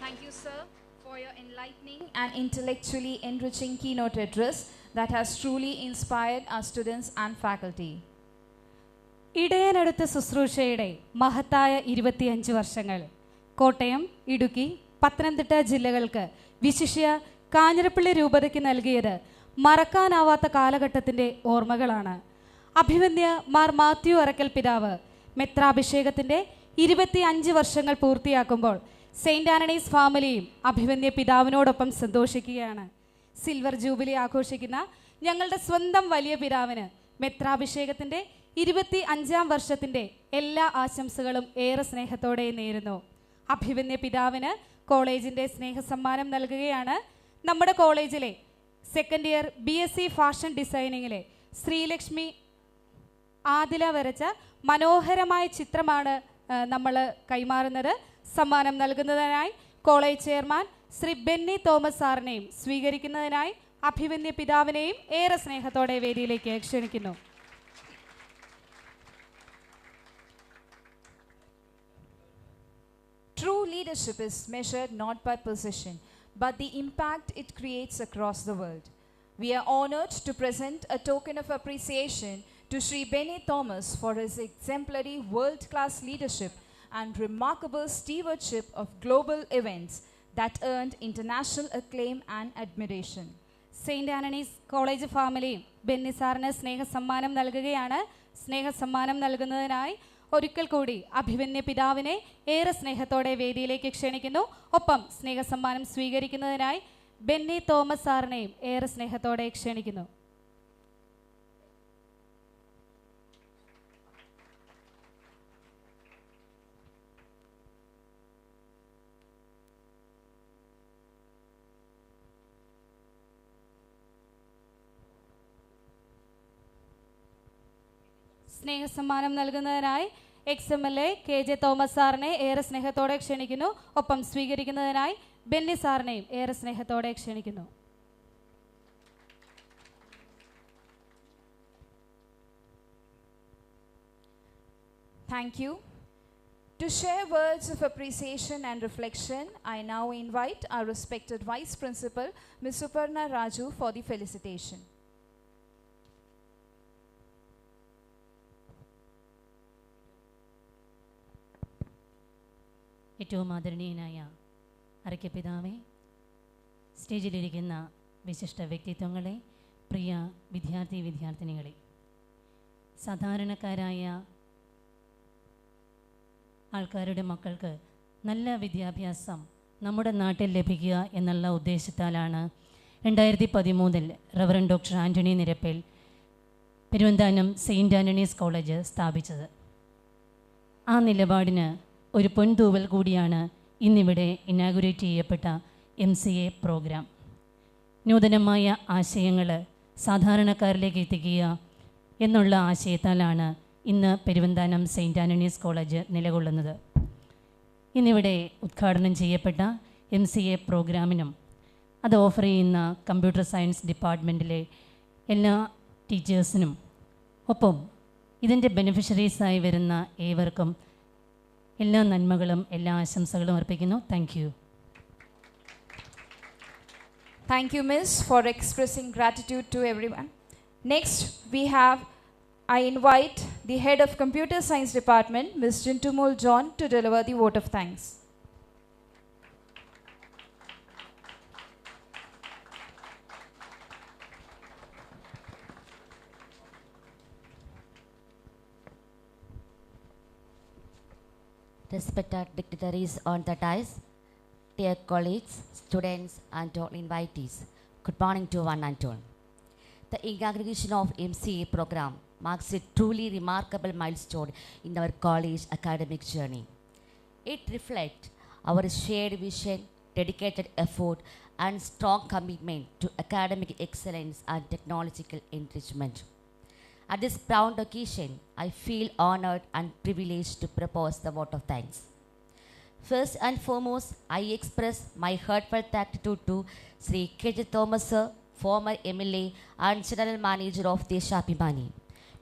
Speaker 2: Thank you, sir, for your enlightening and intellectually enriching keynote address that has truly inspired our students and faculty.
Speaker 1: ഇടയനടുത്ത ശുശ്രൂഷയുടെ മഹത്തായ 25 വർഷങ്ങൾ കോട്ടയം, ഇടുക്കി, പത്തനംതിട്ട ജില്ലകൾക്ക് വിശിഷ്യ കാഞ്ഞിരപ്പള്ളി രൂപതയ്ക്ക് നൽകിയത് മറക്കാനാവാത്ത കാലഘട്ടത്തിൻ്റെ ഓർമ്മകളാണ്. അഭിമന്യ മാർ മാത്യു അറക്കൽ പിതാവ് മെത്രാഭിഷേകത്തിൻ്റെ 25 വർഷങ്ങൾ പൂർത്തിയാക്കുമ്പോൾ സെയിൻറ്റ് ആന്റണീസ് ഫാമിലിയും അഭിമന്യ പിതാവിനോടൊപ്പം സന്തോഷിക്കുകയാണ്. സിൽവർ ജൂബിലി ആഘോഷിക്കുന്ന ഞങ്ങളുടെ സ്വന്തം വലിയ പിതാവിന് മെത്രാഭിഷേകത്തിൻ്റെ 25ാം വർഷത്തിൻ്റെ എല്ലാ ആശംസകളും ഏറെ സ്നേഹത്തോടെ നേരുന്നു. അഭിമന്യ പിതാവിന് കോളേജിൻ്റെ സ്നേഹസമ്മാനം നൽകുകയാണ്. നമ്മുടെ കോളേജിലെ സെക്കൻഡ് ഇയർ BSc ഫാഷൻ ഡിസൈനിങ്ങിലെ ശ്രീലക്ഷ്മി ആദില വരച്ച മനോഹരമായ ചിത്രമാണ് നമ്മൾ കൈമാറുന്നത്. സമ്മാനം നൽകുന്നതിനായി college chairman Shri Benny Thomas സാറിനെയും സ്വീകരിക്കുന്നതിനായി അഭിമന്യ പിതാവിനെയും ഏറെ സ്നേഹത്തോടെ വേദിയിലേക്ക് ക്ഷണിക്കുന്നു.
Speaker 2: True leadership is measured not by position, but the impact it creates across the world. We are honored to present a token of appreciation to Sri Benny Thomas for his exemplary world-class leadership and remarkable stewardship of global events that earned international acclaim and admiration.
Speaker 1: Saint Antony's college ഫാമിലിയും ബെന്നി സാറിന് സ്നേഹസമ്മാനം നൽകുകയാണ്. സ്നേഹസമ്മാനം നൽകുന്നതിനായി ഒരിക്കൽ കൂടി അഭിമന്യ പിതാവിനെ ഏറെ സ്നേഹത്തോടെ വേദിയിലേക്ക് ക്ഷണിക്കുന്നു. ഒപ്പം സ്നേഹസമ്മാനം സ്വീകരിക്കുന്നതിനായി ബെന്നി തോമസ് സാറിനെയും ഏറെ സ്നേഹത്തോടെ ക്ഷണിക്കുന്നു. സ്നേഹസമ്മാനം നൽകുന്നതിനായി XMLA KJ തോമസ് സാറിനെ ഏറെ സ്നേഹത്തോടെ ക്ഷണിക്കുന്നു. ഒപ്പം സ്വീകരിക്കുന്നതിനായി ബെന്നി സാറിനെയും ഏറെ സ്നേഹത്തോടെ ക്ഷണിക്കുന്നു.
Speaker 2: Thank you. To share words of appreciation and reflection, I now invite our respected Vice Principal, Ms. Suparna Raju, for the felicitation.
Speaker 10: ഏറ്റവും ആദരണീയനായ അറക്കപ്പിതാവേ, സ്റ്റേജിലിരിക്കുന്ന വിശിഷ്ട വ്യക്തിത്വങ്ങളെ, പ്രിയ വിദ്യാർത്ഥിനികളെ, സാധാരണക്കാരായ ആൾക്കാരുടെ മക്കൾക്ക് നല്ല വിദ്യാഭ്യാസം നമ്മുടെ നാട്ടിൽ ലഭിക്കുക എന്നുള്ള ഉദ്ദേശത്താലാണ് 2013 reverend doctor Antony Nirappel Peruvanthanam saint Antony's college സ്ഥാപിച്ചത്. ആ നിലപാടിന് ഒരു പൊൻതൂവൽ കൂടിയാണ് ഇന്നിവിടെ ഇനാഗുറേറ്റ് ചെയ്യപ്പെട്ട MCA പ്രോഗ്രാം. നൂതനമായ ആശയങ്ങൾ സാധാരണക്കാരിലേക്ക് എത്തിക്കുക എന്നുള്ള ആശയത്താലാണ് ഇന്ന് പെരുവന്താനം സെയിൻറ്റ് ആൻ്റണീസ് കോളേജ് നിലകൊള്ളുന്നത്. ഇന്നിവിടെ ഉദ്ഘാടനം ചെയ്യപ്പെട്ട MCA പ്രോഗ്രാമിനും അത് ഓഫർ ചെയ്യുന്ന കമ്പ്യൂട്ടർ സയൻസ് ഡിപ്പാർട്ട്മെൻറ്റിലെ എല്ലാ ടീച്ചേഴ്സിനും ഒപ്പം ഇതിൻ്റെ ബെനിഫിഷ്യറീസായി വരുന്ന ഏവർക്കും എല്ലാ നന്മകളും എല്ലാ ആശംസകളും അർപ്പിക്കുന്നു. Thank you.
Speaker 2: Thank you, Miss, for expressing gratitude to everyone. Next, I invite the head of Computer Science Department, Ms. Jintumul John, to deliver the vote of thanks.
Speaker 11: Respected dignitaries on the dais, dear colleagues, students and all invitees, good morning to one and all. The inauguration of MCA program marks a truly remarkable milestone in our college academic journey. It reflects our shared vision, dedicated effort, and strong commitment to academic excellence and technological enrichment. At this proud occasion, I feel honored and privileged to propose the vote of thanks. First and foremost, I express my heartfelt gratitude to Sri K.J. Thomas sir, former MLA and General Manager of Deshabhimani.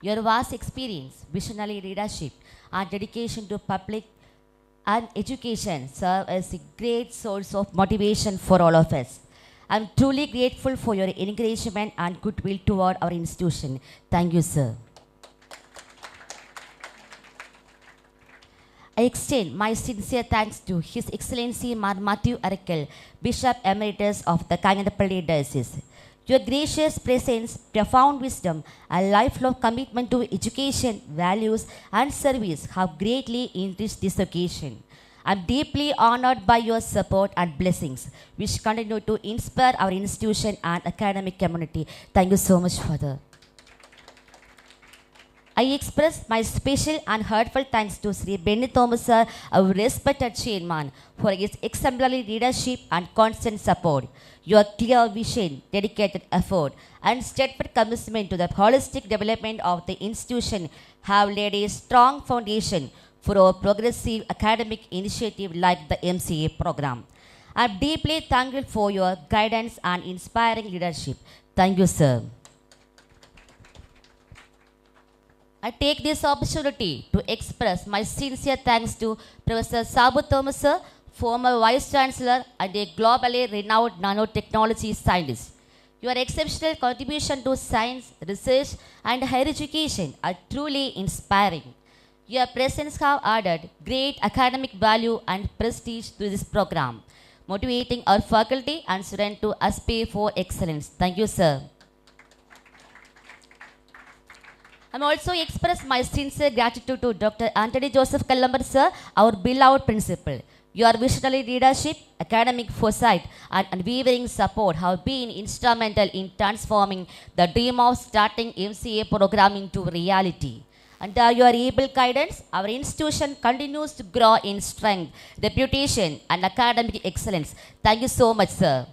Speaker 11: Your vast experience, visionary leadership, and dedication to public and education serve as a great source of motivation for all of us. I am truly grateful for your encouragement and goodwill toward our institution. Thank you, sir. I extend my sincere thanks to His Excellency Mar Matthew Arakal, Bishop Emeritus of the Kainanappally Diocese. Your gracious presence, profound wisdom, and lifelong commitment to education, values, and service have greatly enriched this occasion. I am deeply honored by your support and blessings, which continue to inspire our institution and academic community. Thank you so much, Father. I express my special and heartfelt thanks to Sri Benny Thomas sir, our respected chairman, for his exemplary leadership and constant support. Your clear vision, dedicated effort, and steadfast commitment to the holistic development of the institution have laid a strong foundation for a progressive academic initiative like the MCA program. I am deeply thankful for your guidance and inspiring leadership. Thank you, sir. I take this opportunity to express my sincere thanks to Professor Sabu Thomas sir, former Vice Chancellor and a globally renowned nanotechnology scientist. Your exceptional contribution to science, research, and higher education are truly inspiring. Your presence have added great academic value and prestige to this program, motivating our faculty and students to aspire for excellence. Thank you, sir. I also express my sincere gratitude to Dr. Anthony Joseph Kallambar sir, our beloved principal. Your visionary leadership, academic foresight, and unwavering support have been instrumental in transforming the dream of starting MCA program into reality. Under your able guidance, our institution continues to grow in strength, reputation, and academic excellence. Thank you so much, sir.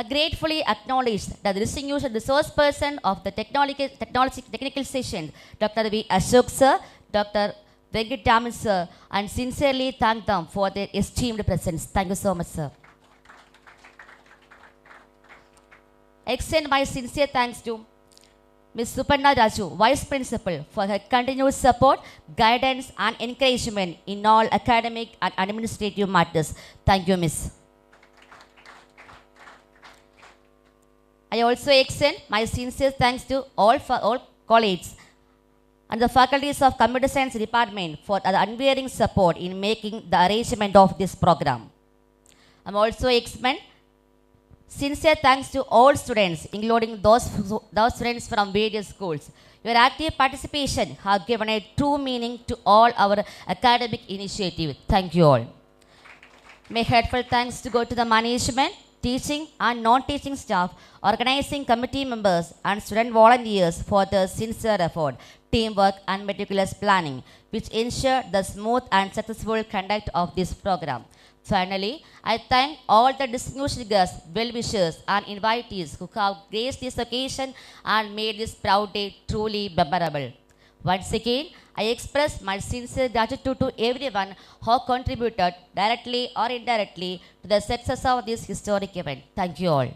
Speaker 11: I gratefully acknowledge that the distinguished resource person of the technical session, Dr. V. Ashok sir, Dr. Venkit Raman sir, and sincerely thank them for their esteemed presence. Thank you so much, sir. I extend my sincere thanks to Ms. Suparna Raju, Vice Principal, for her continuous support, guidance, and encouragement in all academic and administrative matters. Thank you, Ms. I also extend my sincere thanks to all colleagues and the faculties of Computer Science Department for the unwavering support in making the arrangement of this program. I also extend Sincere thanks to all students, including those students from various schools. Your active participation has given a true meaning to all our academic initiative. Thank you all. My heartfelt thanks to go to the management, teaching and non-teaching staff, organizing committee members and student volunteers for their sincere effort, teamwork and meticulous planning, which ensure the smooth and successful conduct of this program. Finally, I thank all the distinguished guests, well-wishers and invitees who have graced this occasion and made this proud day truly memorable. Once again, I express my sincere gratitude to everyone who contributed directly or indirectly to the success of this historic event. Thank you all.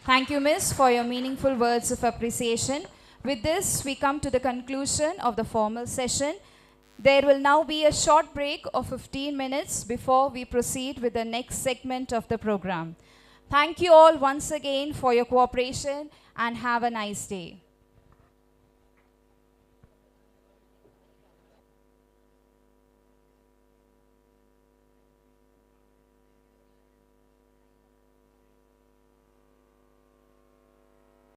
Speaker 2: Thank you, Miss, for your meaningful words of appreciation. With this, we come to the conclusion of the formal session. There will now be a short break of 15 minutes before we proceed with the next segment of the program. Thank you all once again for your cooperation and have a nice day.